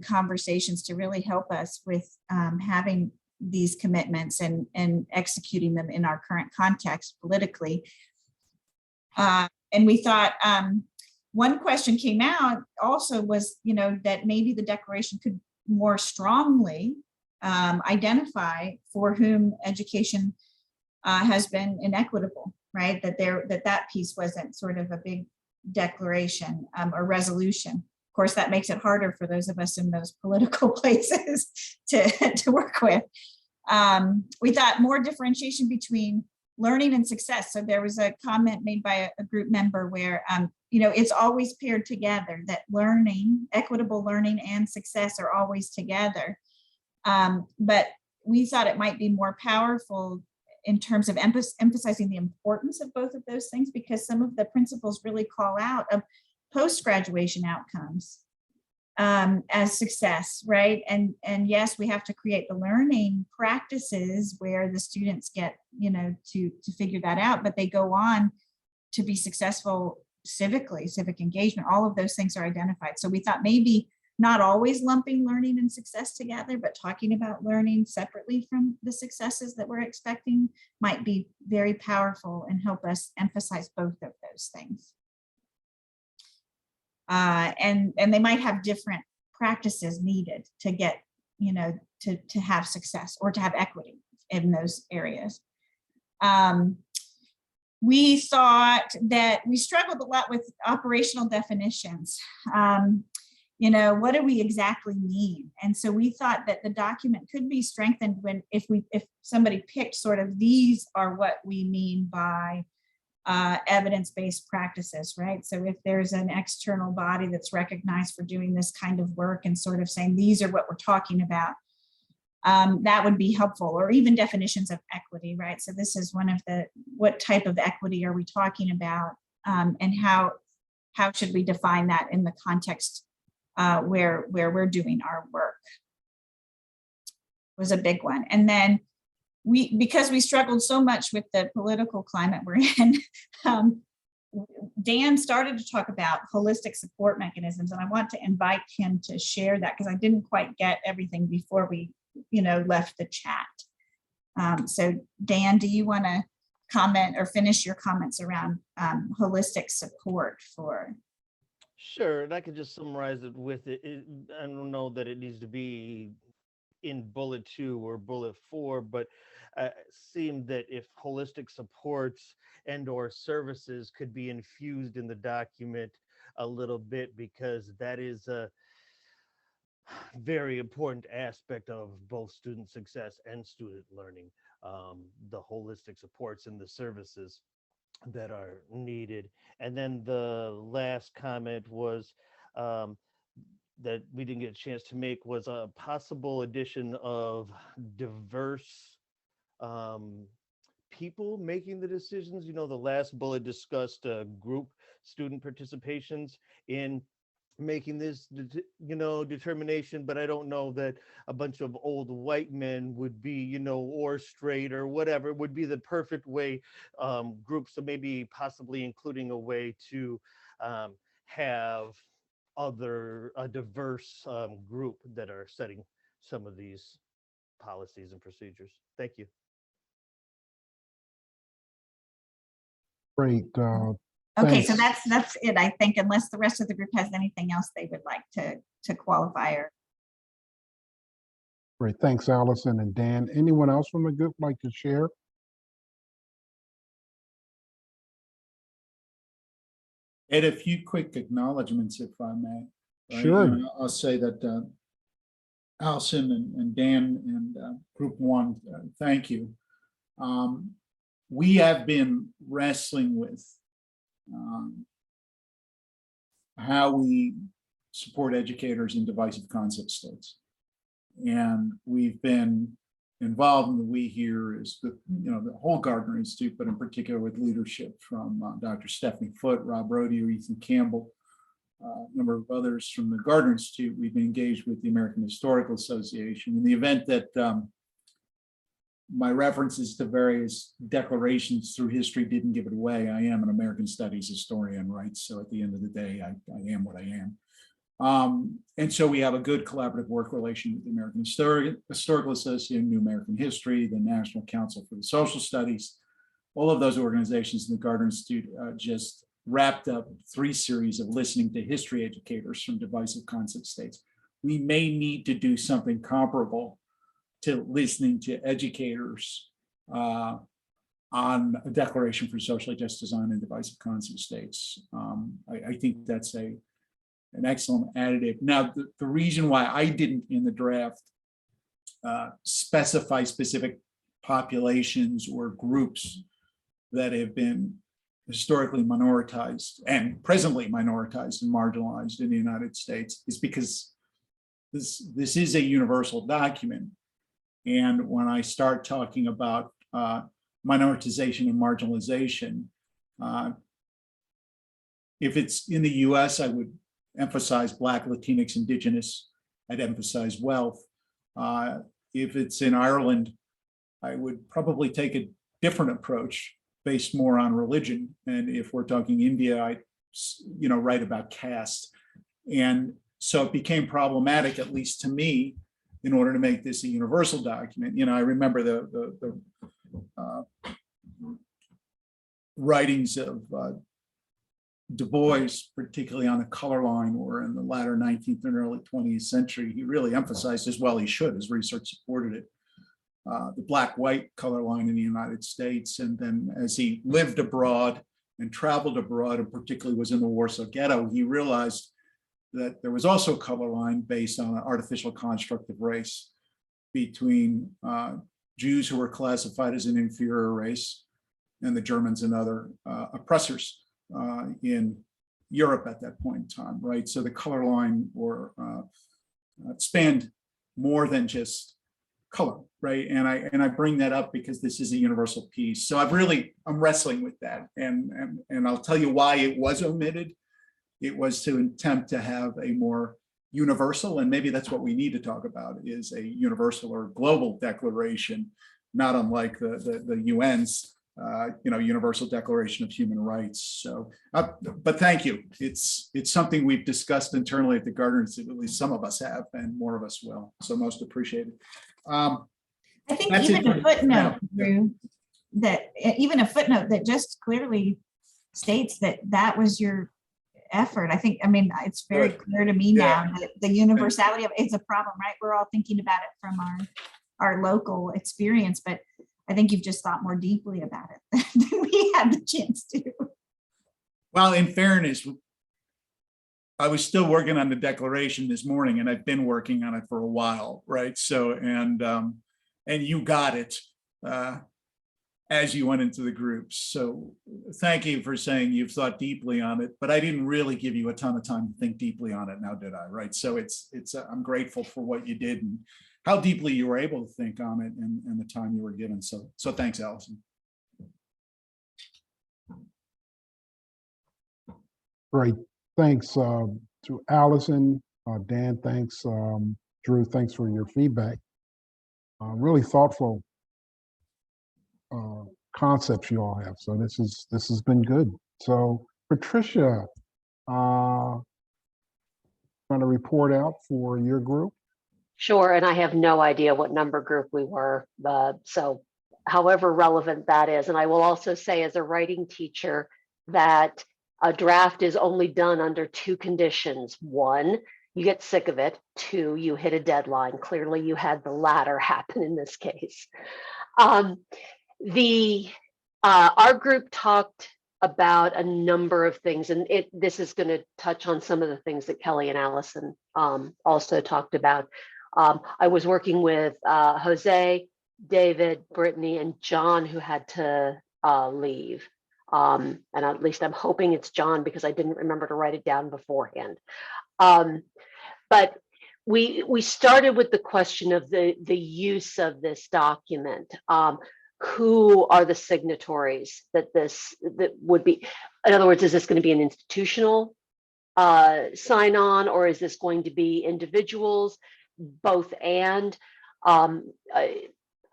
conversations to really help us with having these commitments and executing them in our current context politically. And we thought one question came out also was, that maybe the declaration could more strongly identify for whom education has been inequitable, right? That piece wasn't sort of a big declaration or resolution. Of course, that makes it harder for those of us in those political places to work with. We thought more differentiation between learning and success. So there was a comment made by a group member where, it's always paired together, that learning, equitable learning and success are always together. But we thought it might be more powerful in terms of emphasizing the importance of both of those things, because some of the principles really call out of post-graduation outcomes as success, right? And yes, we have to create the learning practices where the students get, to figure that out, but they go on to be successful civically, civic engagement, all of those things are identified. So we thought maybe not always lumping learning and success together, but talking about learning separately from the successes that we're expecting might be very powerful and help us emphasize both of those things. And they might have different practices needed to get, to have success or to have equity in those areas. We thought that we struggled a lot with operational definitions. What do we exactly mean? And so we thought that the document could be strengthened if somebody picked sort of, these are what we mean by evidence-based practices, right? So if there's an external body that's recognized for doing this kind of work and sort of saying, these are what we're talking about, that would be helpful, or even definitions of equity, right? So this is one of what type of equity are we talking about, and how should we define that in the context where we're doing our work, was a big one. And then because we struggled so much with the political climate we're in, Dan started to talk about holistic support mechanisms, and I want to invite him to share that, because I didn't quite get everything before we left the chat. So Dan, do you want to comment or finish your comments around holistic support for? Sure, and I could just summarize it with it. I don't know that it needs to be in bullet 2 or bullet 4, but it seemed that if holistic supports and/or services could be infused in the document a little bit, because that is a very important aspect of both student success and student learning, the holistic supports and the services that are needed. And then the last comment was that we didn't get a chance to make, was a possible addition of diverse people making the decisions. The last bullet discussed group student participations in making this, determination, but I don't know that a bunch of old white men would be, or straight or whatever, would be the perfect way group. So maybe possibly including a way to have a diverse group that are setting some of these policies and procedures. Thank you. Great. Okay, Thanks. so that's it, I think, unless the rest of the group has anything else they would like to qualify or. Great. Thanks, Allison and Dan. Anyone else from the group like to share? Add a few quick acknowledgements, if I may. Right? Sure. I'll say that Allison and Dan and Group 1, thank you. We have been wrestling with how we support educators in divisive concept states. And we've been involved in the we here is the whole Gardner Institute, but in particular with leadership from Dr. Stephanie Foote, Rob Rodio, Ethan Campbell, a number of others from the Gardner Institute. We've been engaged with the American Historical Association in the event that my references to various declarations through history didn't give it away. I am an American Studies historian, right? So at the end of the day, I am what I am. And so we have a good collaborative work relation with the American Historical Association, New American History, the National Council for the Social Studies. All of those organizations in the Gardner Institute just wrapped up 3 series of listening to history educators from divisive concept states. We may need to do something comparable to listening to educators on a declaration for socially just design in divisive concept states. I think that's an excellent additive. Now, the reason why I didn't in the draft specify specific populations or groups that have been historically minoritized and presently minoritized and marginalized in the United States is because this is a universal document. And when I start talking about minoritization and marginalization, if it's in the US, I would emphasize Black, Latinx, Indigenous. I'd emphasize wealth. If it's in Ireland, I would probably take a different approach based more on religion. And if we're talking India, I write about caste. And so it became problematic, at least to me, in order to make this a universal document. I remember the writings of Du Bois, particularly on the color line, or in the latter 19th and early 20th century. He really emphasized, as well he should, his research supported it, the black-white color line in the United States. And then as he lived abroad and traveled abroad, and particularly was in the Warsaw Ghetto, he realized that there was also a color line based on an artificial construct of race between Jews who were classified as an inferior race and the Germans and other oppressors in Europe at that point in time, right? So the color line spanned more than just color, right? And I bring that up because this is a universal piece. So I'm wrestling with that, and I'll tell you why it was omitted. It was to attempt to have a more universal, and maybe that's what we need to talk about, is a universal or global declaration, not unlike the UN's Universal Declaration of Human Rights. So, but thank you. It's something we've discussed internally at the Gardner Institute. At least some of us have, and more of us will. So most appreciated. I think even a footnote, Drew, that even a footnote that just clearly states that was your effort. I mean, it's very clear to me now that the universality of it's a problem, right? We're all thinking about it from our local experience, but I think you've just thought more deeply about it than we had the chance to. Well, in fairness, I was still working on the declaration this morning, and I've been working on it for a while, right? So, and you got it as you went into the groups. So thank you for saying you've thought deeply on it, but I didn't really give you a ton of time to think deeply on it now, did I? Right. So I'm grateful for what you did and how deeply you were able to think on it and the time you were given. So thanks, Allison. Great. Thanks to Allison, Dan, thanks. Drew, thanks for your feedback. Really thoughtful concepts you all have. So this has been good. So Patricia, want to report out for your group? Sure, and I have no idea what number group we were, so however relevant that is. And I will also say, as a writing teacher, that a draft is only done under 2 conditions. 1, you get sick of it. 2, you hit a deadline. Clearly, you had the latter happen in this case. Our group talked about a number of things, and this is going to touch on some of the things that Kelly and Allison also talked about. I was working with Jose, David, Brittany, and John, who had to leave. And at least I'm hoping it's John, because I didn't remember to write it down beforehand. But we started with the question of the use of this document. Who are the signatories that would be? In other words, is this going to be an institutional sign on, or is this going to be individuals? Both and.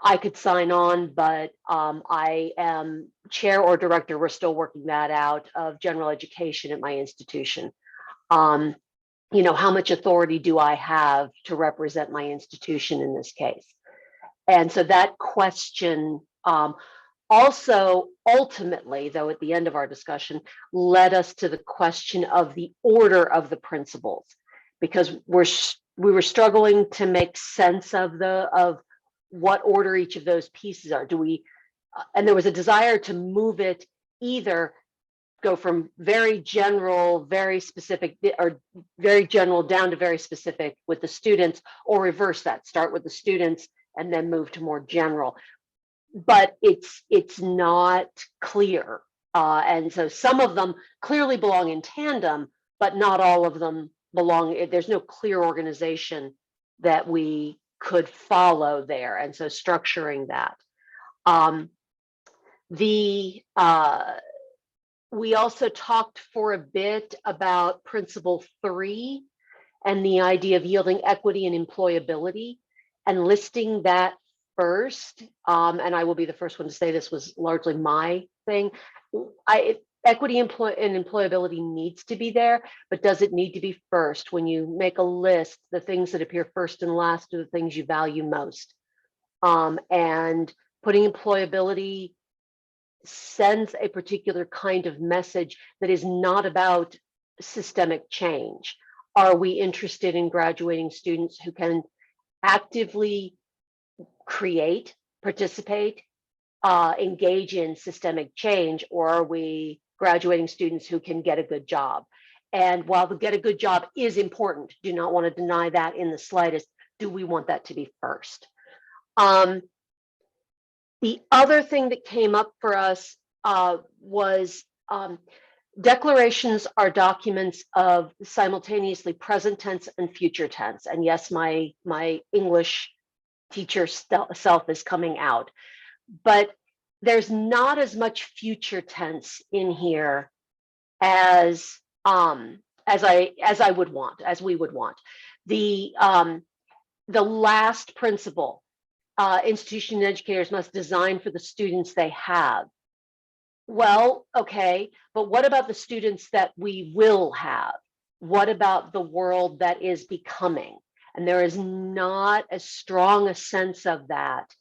I could sign on, but I am chair or director, we're still working that out, of general education at my institution. You know, how much authority do I have to represent my institution in this case? And so that question also ultimately, though, at the end of our discussion, led us to the question of the order of the principles, because we were struggling to make sense of what order each of those pieces are. Do we, and there was a desire to move it, either go from very general, very specific, or very general down to very specific with the students, or reverse that, start with the students and then move to more general. But it's not clear. And so some of them clearly belong in tandem, but not all of them belong. There's no clear organization that we could follow there. And so structuring that. We also talked for a bit about principle 3 and the idea of yielding equity and employability, and listing that first. And I will be the first one to say this was largely my thing. Equity and employability needs to be there, but does it need to be first? When you make a list, the things that appear first and last are the things you value most. And putting employability sends a particular kind of message that is not about systemic change. Are we interested in graduating students who can actively create, participate, engage in systemic change, or are we graduating students who can get a good job? And while the get a good job is important, do not want to deny that in the slightest, do we want that to be first? The other thing that came up for us was declarations are documents of simultaneously present tense and future tense. And yes, my English teacher self is coming out, but there's not as much future tense in here as I would want, as we would want. The last principle, institution and educators must design for the students they have. Well, okay, but what about the students that we will have? What about the world that is becoming? And there is not as strong a sense of that.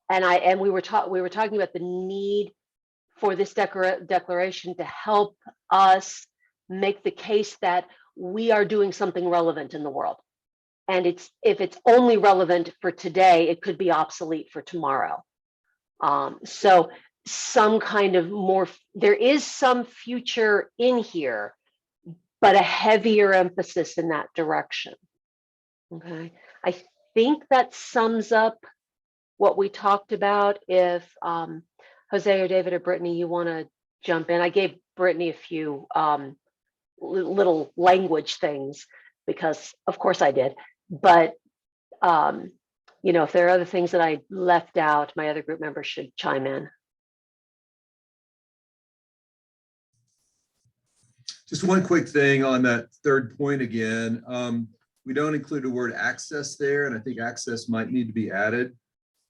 And we were talking about the need for this declaration to help us make the case that we are doing something relevant in the world. And if it's only relevant for today, it could be obsolete for tomorrow. So some kind of more, there is some future in here, but a heavier emphasis in that direction. Okay, I think that sums up what we talked about. If Jose or David or Brittany, you want to jump in. I gave Brittany a few little language things because of course I did, but you know, if there are other things that I left out, my other group members should chime in. Just one quick thing on that third point again. We don't include the word access there, and I think access might need to be added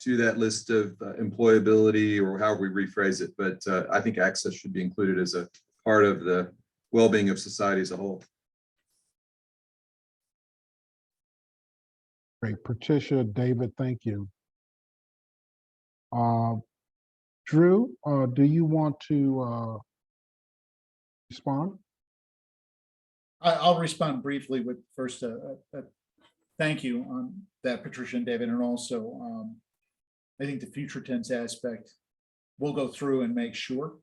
to that list of employability or however we rephrase it. But I think access should be included as a part of the well-being of society as a whole. Great. Patricia, David, thank you. Drew, do you want to respond? I'll respond briefly with first a thank you on that, Patricia and David, and also I think the future tense aspect we'll go through and make sure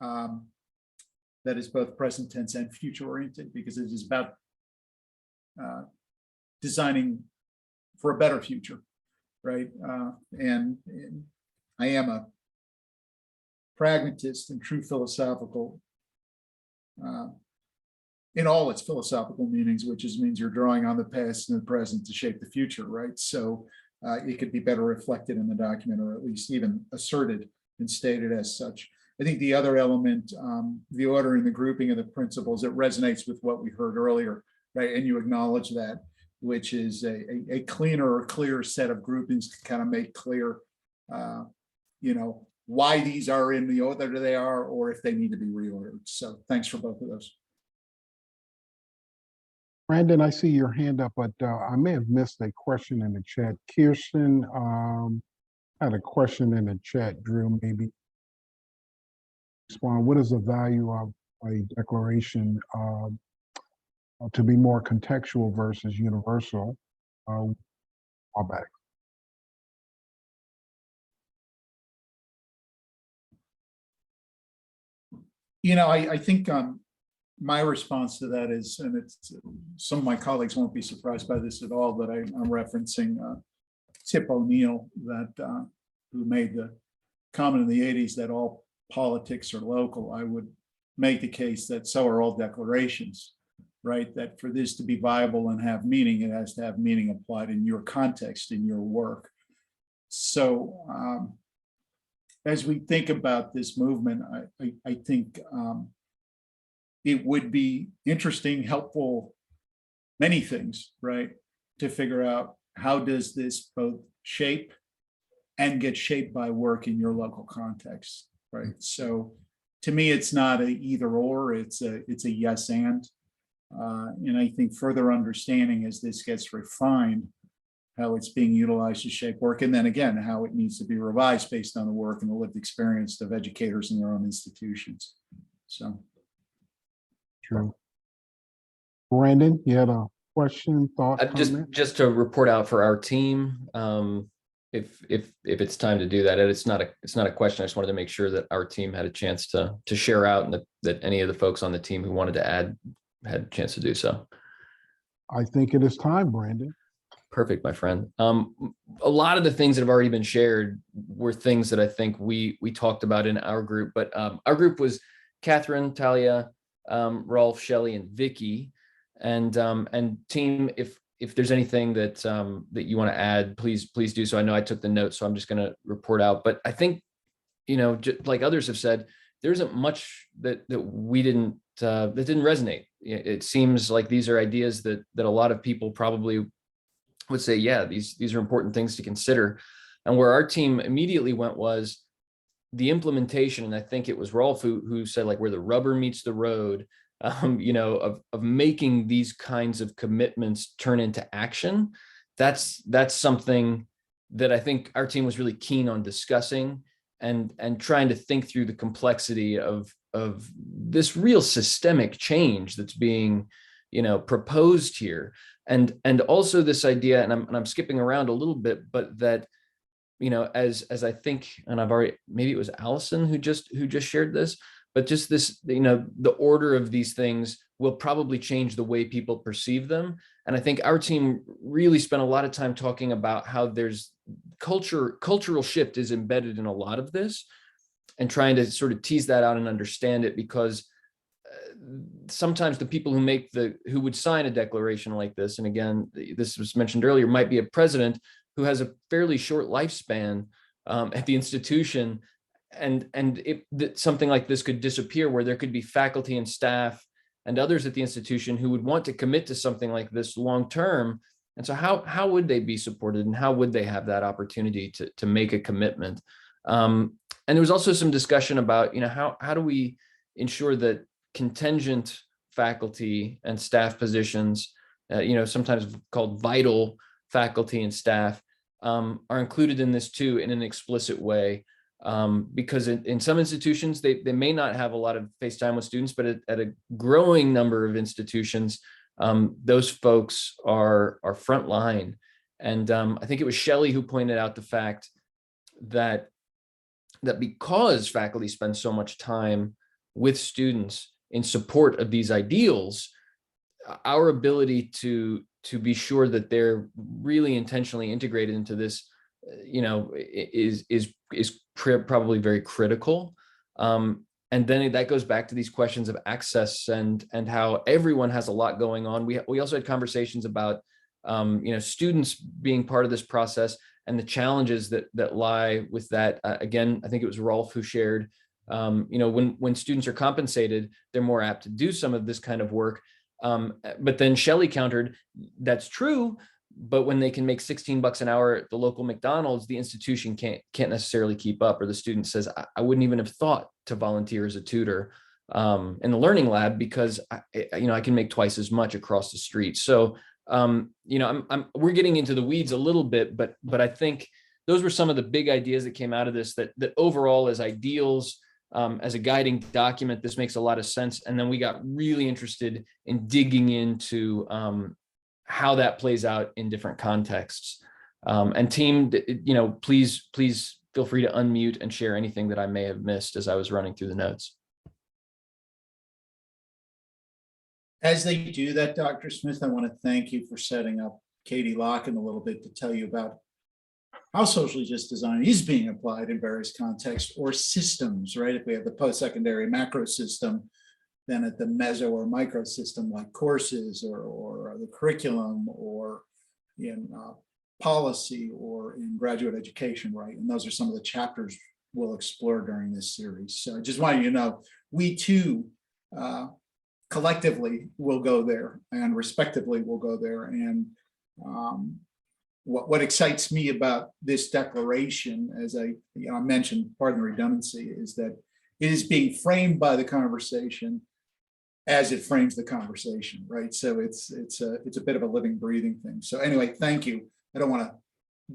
that is both present tense and future oriented, because it is about designing for a better future, right? And I am a pragmatist and true philosophical in all its philosophical meanings, which means you're drawing on the past and the present to shape the future, right? So it could be better reflected in the document, or at least even asserted and stated as such. I think the other element, the order and the grouping of the principles, it resonates with what we heard earlier, right? And you acknowledge that, which is a cleaner or clearer set of groupings to kind of make clear why these are in the order they are, or if they need to be reordered. So thanks for both of those. Brandon, I see your hand up, but I may have missed a question in the chat. Kirsten had a question in the chat. Drew, maybe respond. What is the value of a declaration to be more contextual versus universal? I'll back. I think my response to that is, and it's some of my colleagues won't be surprised by this at all, but I'm referencing Tip O'Neill, that who made the comment in the 80s that all politics are local. I would make the case that so are all declarations, right? That for this to be viable and have meaning, it has to have meaning applied in your context, in your work. So as we think about this movement, I think it would be interesting, helpful, many things, right? To figure out how does this both shape and get shaped by work in your local context, right? So to me, it's not a either or, it's a yes and. And I think further understanding as this gets refined, how it's being utilized to shape work, and then again, how it needs to be revised based on the work and the lived experience of educators in their own institutions. So. True. Brandon, you had a question, thought, comment? Just to report out for our team, if it's time to do that. And it's not a question. I just wanted to make sure that our team had a chance to share out, and that any of the folks on the team who wanted to add had a chance to do so. I think it is time, Brandon. Perfect, my friend. A lot of the things that have already been shared were things that I think we talked about in our group, but our group was Catherine, Talia, Rolf, Shelley, and Vicky, and team. If there's anything that that you want to add, please do so. I know I took the notes, so I'm just going to report out. But I think, like others have said, there isn't much that we didn't that didn't resonate. It seems like these are ideas that a lot of people probably would say, yeah, these are important things to consider. And where our team immediately went was the implementation. And I think it was Rolf who said, like, where the rubber meets the road, of making these kinds of commitments turn into action. That's something that I think our team was really keen on discussing and trying to think through the complexity of this real systemic change that's being, proposed here. And also this idea, and I'm skipping around a little bit, but that, as I think, and I've already, maybe it was Allison who just shared this, but just this, the order of these things will probably change the way people perceive them. And I think our team really spent a lot of time talking about how there's cultural shift is embedded in a lot of this, and trying to sort of tease that out and understand it, because sometimes the people who would sign a declaration like this, and again, this was mentioned earlier, might be a president who has a fairly short lifespan at the institution. And something like this could disappear, where there could be faculty and staff and others at the institution who would want to commit to something like this long term. And so how would they be supported, and how would they have that opportunity to make a commitment? And there was also some discussion about, how do we ensure that contingent faculty and staff positions, sometimes called vital faculty and staff, are included in this too, in an explicit way. Because in some institutions, they may not have a lot of face time with students, but at a growing number of institutions, those folks are frontline. And I think it was Shelley who pointed out the fact that because faculty spend so much time with students in support of these ideals, our ability to be sure that they're really intentionally integrated into this, is probably very critical. And then that goes back to these questions of access and how everyone has a lot going on. We also had conversations about, students being part of this process and the challenges that lie with that. Again, I think it was Rolf who shared, when students are compensated, they're more apt to do some of this kind of work. But then Shelley countered, that's true, but when they can make 16 bucks an hour at the local McDonald's, the institution can't necessarily keep up, or the student says, I wouldn't even have thought to volunteer as a tutor in the learning lab because I can make twice as much across the street. So we're getting into the weeds a little bit, but I think those were some of the big ideas that came out of this, that overall as ideals, as a guiding document, this makes a lot of sense. And then we got really interested in digging into how that plays out in different contexts. And team, please feel free to unmute and share anything that I may have missed as I was running through the notes. As they do that, Dr. Smith, I want to thank you for setting up Katie Locke in a little bit to tell you about how socially just design is being applied in various contexts or systems, right? If we have the post-secondary macro system, then at the meso or micro system like courses or the curriculum or in policy or in graduate education, right? And those are some of the chapters we'll explore during this series. So I just want you to know, we too, collectively will go there and respectively will go there. And what excites me about this declaration, as I mentioned, pardon the redundancy, is that it is being framed by the conversation as it frames the conversation, right? So it's a bit of a living, breathing thing. So anyway, thank you. I don't want to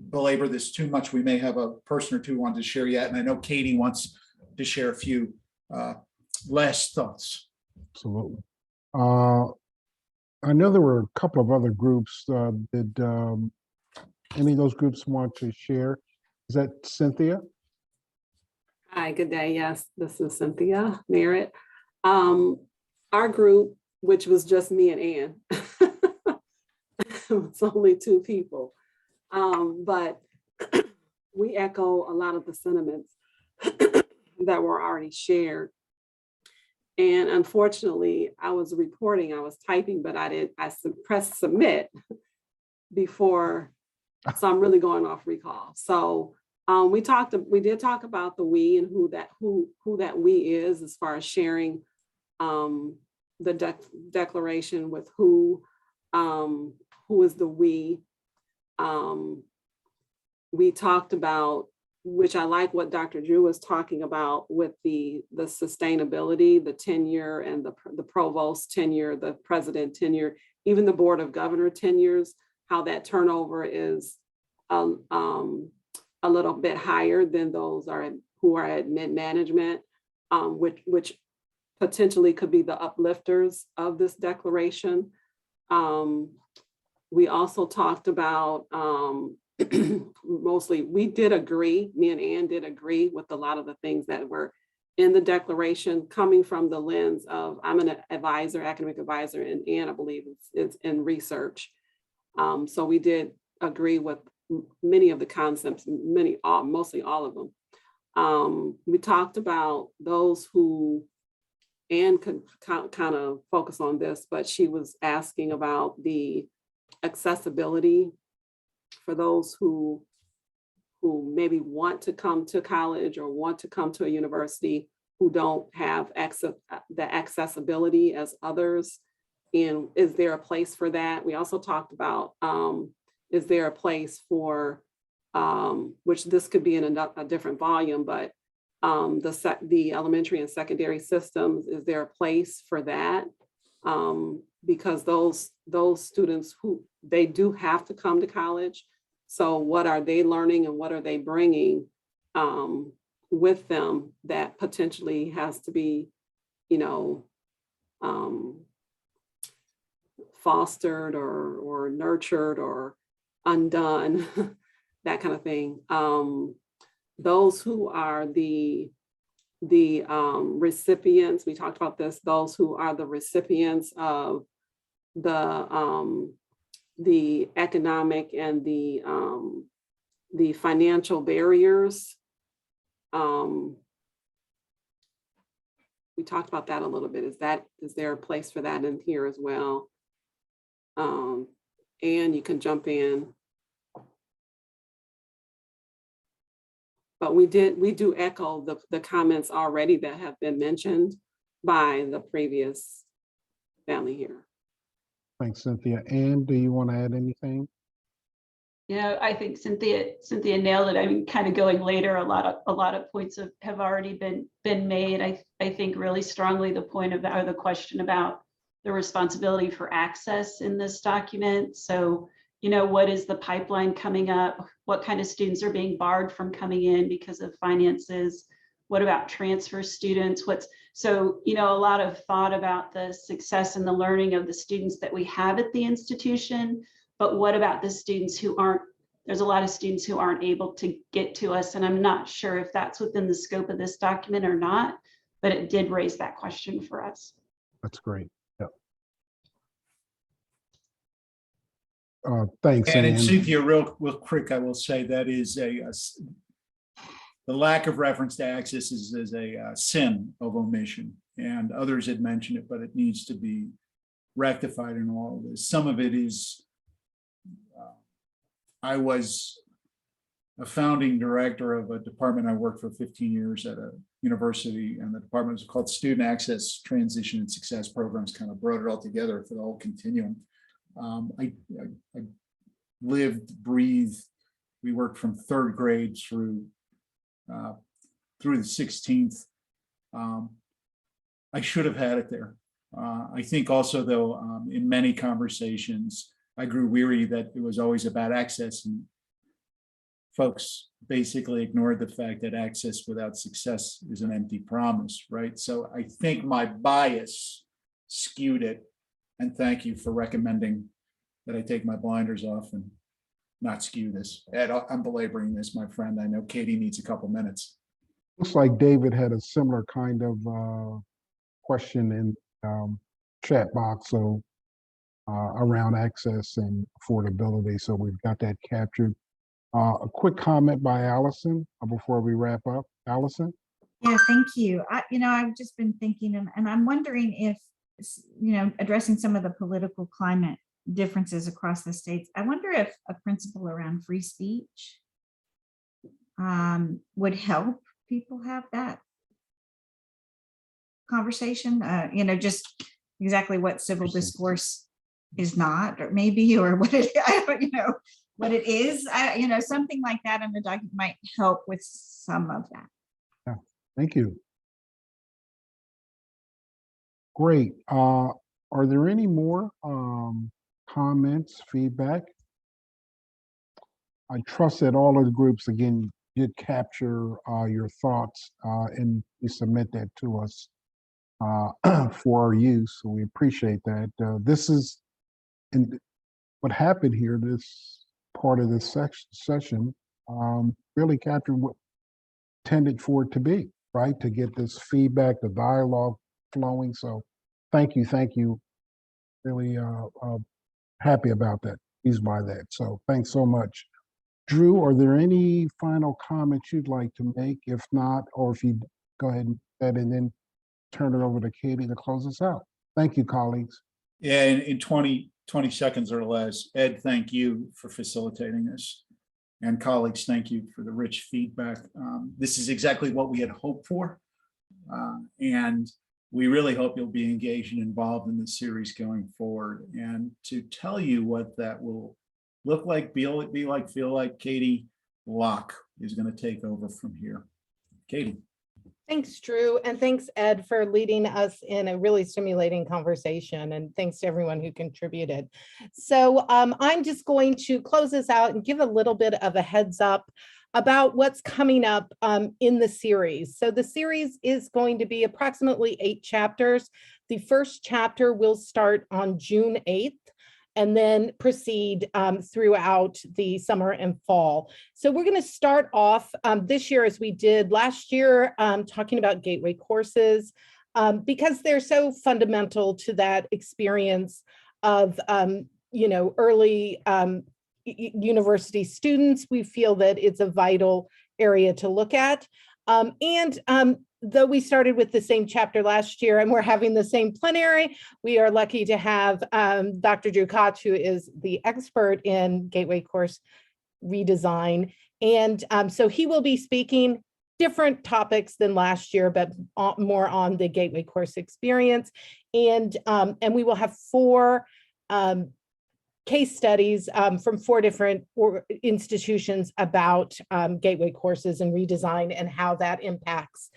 belabor this too much. We may have a person or two want to share yet, and I know Katie wants to share a few last thoughts. Absolutely. I know there were a couple of other groups. Did any of those groups want to share? Is that Cynthia? Hi, good day. Yes, this is Cynthia Merritt. Our group, which was just me and Ann, it's only 2 people, but we echo a lot of the sentiments that were already shared. And unfortunately, I was typing, but I pressed submit before, so I'm really going off recall. So we did talk about the we and who that we is, as far as sharing the declaration with who is the we. We talked about, which I like what Dr. Drew was talking about with the sustainability, the tenure and the provost tenure, the president tenure, even the board of governor tenures, how that turnover is a little bit higher than those who are at mid-management, which potentially could be the uplifters of this declaration. We also talked about mostly, we did agree, me and Ann did agree with a lot of the things that were in the declaration, coming from the lens of, I'm an advisor, academic advisor, and Ann, I believe, is in research. So we did agree with many of the concepts, mostly all of them. We talked about those who, Ann could kind of focus on this, but she was asking about the accessibility for those who maybe want to come to college or want to come to a university who don't have the accessibility as others. And is there a place for that? We also talked about, is there a place for, which this could be in a different volume, but the elementary and secondary systems, is there a place for that? Because those students who, they do have to come to college. So what are they learning and what are they bringing with them that potentially has to be, fostered or nurtured or undone, that kind of thing. Those who are the recipients, we talked about this, those who are the recipients of the economic and the financial barriers. We talked about that a little bit. Is there a place for that in here as well? And you can jump in. But we do echo the comments already that have been mentioned by the previous family here. Thanks, Cynthia. Ann, do you want to add anything? I think Cynthia nailed it. I mean, kind of going later, a lot of points have already been made. I think really strongly the point about, or the question about the responsibility for access in this document. So, what is the pipeline coming up? What kind of students are being barred from coming in because of finances? What about transfer students? So, a lot of thought about the success and the learning of the students that we have at the institution. But what about the students who aren't? There's a lot of students who aren't able to get to us, and I'm not sure if that's within the scope of this document or not, but it did raise that question for us. That's great. Yep. Thanks. And Cynthia, real quick, I will say that is the lack of reference to access is a sin of omission, and others had mentioned it, but it needs to be rectified in all of this. Some of it is. I was a founding director of a department. I worked for 15 years at a university, and the department was called Student Access, Transition, and Success Programs, kind of brought it all together for the whole continuum. I lived, breathed, we worked from third grade through the 16th. I should have had it there. I think also, though, in many conversations, I grew weary that it was always about access, and folks basically ignored the fact that access without success is an empty promise, right? So I think my bias skewed it, and thank you for recommending that I take my blinders off and not skew this. Ed, I'm belaboring this, my friend. I know Katie needs a couple minutes. Looks like David had a similar kind of question in chat box. So around access and affordability. So we've got that captured. A quick comment by Allison before we wrap up. Allison? Yeah, thank you. I've just been thinking, and I'm wondering if, addressing some of the political climate differences across the states, I wonder if a principle around free speech would help people have that conversation, just exactly what civil discourse is not, or maybe, or what it, what it is, something like that in the document might help with some of that. Yeah, thank you. Great. Are there any more comments, feedback? I trust that all of the groups, again, did capture your thoughts and you submit that to us for our use. So we appreciate that. This is what happened here, this part of this session, really captured what intended for it to be, right? To get this feedback, the dialogue flowing. So thank you. Really happy about that, pleased by that. So thanks so much. Drew, are there any final comments you'd like to make? If not, or if you go ahead and then turn it over to Katie to close us out. Thank you, colleagues. Yeah, in 20 seconds or less, Ed, thank you for facilitating this. And colleagues, thank you for the rich feedback. This is exactly what we had hoped for. And we really hope you'll be engaged and involved in this series going forward. And to tell you what that will look like, be like, feel like, Katie Locke is going to take over from here. Katie. Thanks, Drew, and thanks, Ed, for leading us in a really stimulating conversation, and thanks to everyone who contributed. So I'm just going to close this out and give a little bit of a heads up about what's coming up in the series. So the series is going to be approximately 8 chapters. The first chapter will start on June 8th. And then proceed throughout the summer and fall. So we're going to start off this year as we did last year, talking about gateway courses, because they're so fundamental to that experience of, early university students. We feel that it's a vital area to look at. Though we started with the same chapter last year and we're having the same plenary, we are lucky to have Dr. Drew Koch, who is the expert in gateway course redesign. And so he will be speaking different topics than last year, but more on the gateway course experience. And we will have 4 case studies from 4 different institutions about gateway courses and redesign and how that impacts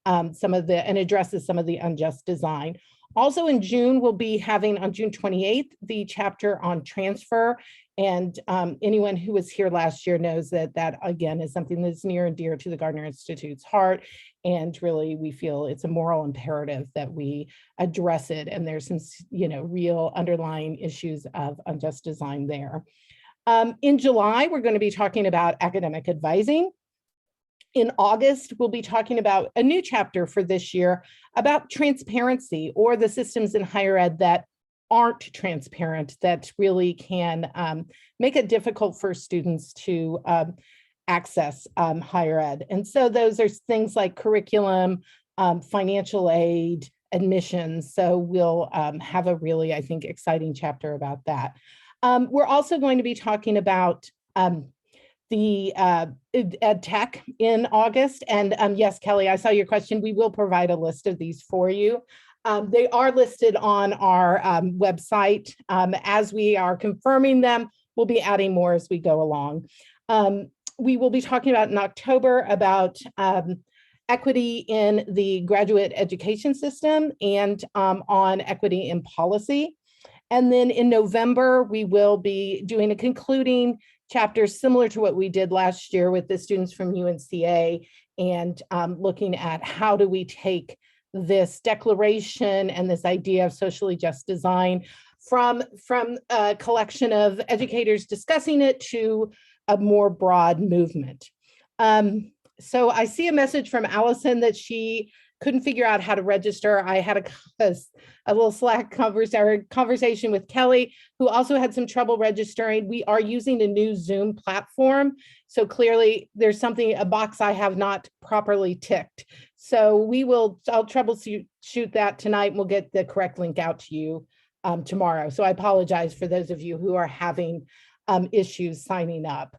and addresses some of the unjust design. Also in June, we'll be having on June 28th, the chapter on transfer. And anyone who was here last year knows that that, again, is something that's near and dear to the Gardner Institute's heart. And really, we feel it's a moral imperative that we address it. And there's some, real underlying issues of unjust design there. In July, we're going to be talking about academic advising. In August, we'll be talking about a new chapter for this year about transparency, or the systems in higher ed that aren't transparent, that really can make it difficult for students to access higher ed. And so those are things like curriculum, financial aid, admissions. So we'll have a really, I think, exciting chapter about that. We're also going to be talking about the ed tech in August. And yes, Kelly, I saw your question. We will provide a list of these for you. They are listed on our website. As we are confirming them, we'll be adding more as we go along. We will be talking about in October about equity in the graduate education system and on equity in policy. And then in November, we will be doing a concluding chapter similar to what we did last year with the students from UNCA, and looking at how do we take this declaration and this idea of socially just design from a collection of educators discussing it to a more broad movement. So I see a message from Allison that she couldn't figure out how to register. I had a little Slack conversation with Kelly, who also had some trouble registering. We are using a new Zoom platform. So clearly there's a box I have not properly ticked. So I'll troubleshoot that tonight, and we'll get the correct link out to you tomorrow. So I apologize for those of you who are having issues signing up.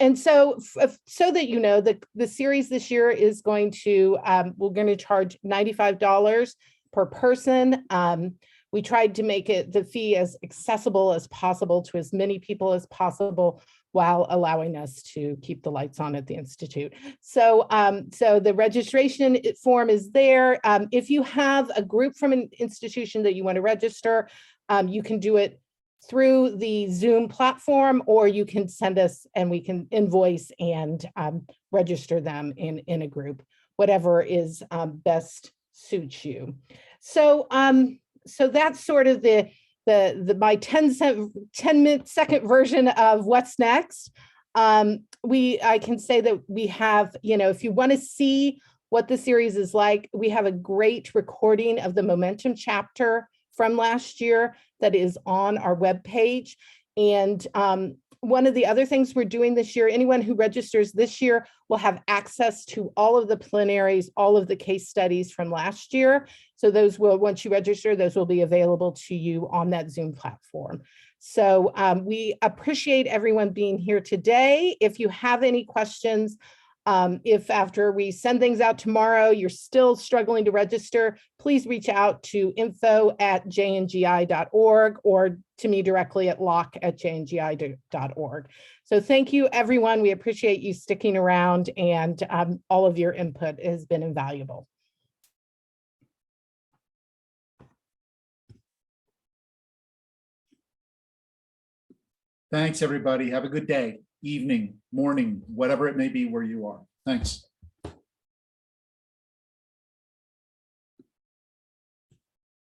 And so that you know, the series this year is going to, we're going to charge $95 per person. We tried to make the fee as accessible as possible to as many people as possible, while allowing us to keep the lights on at the Institute. So, so the registration form is there. If you have a group from an institution that you want to register, you can do it through the Zoom platform, or you can send us and we can invoice and register them in a group, whatever is best suits you. So, so that's sort of my 10-second version of what's next. I can say that we have, if you want to see what the series is like, we have a great recording of the Momentum chapter from last year that is on our webpage. And one of the other things we're doing this year, anyone who registers this year will have access to all of the plenaries, all of the case studies from last year. So those will, once you register, those will be available to you on that Zoom platform. So we appreciate everyone being here today. If you have any questions, if after we send things out tomorrow, you're still struggling to register, please reach out to info@jngi.org or to me directly at locke@jngi.org. So thank you, everyone. We appreciate you sticking around, and all of your input has been invaluable. Thanks, everybody. Have a good day, evening, morning, whatever it may be where you are. Thanks.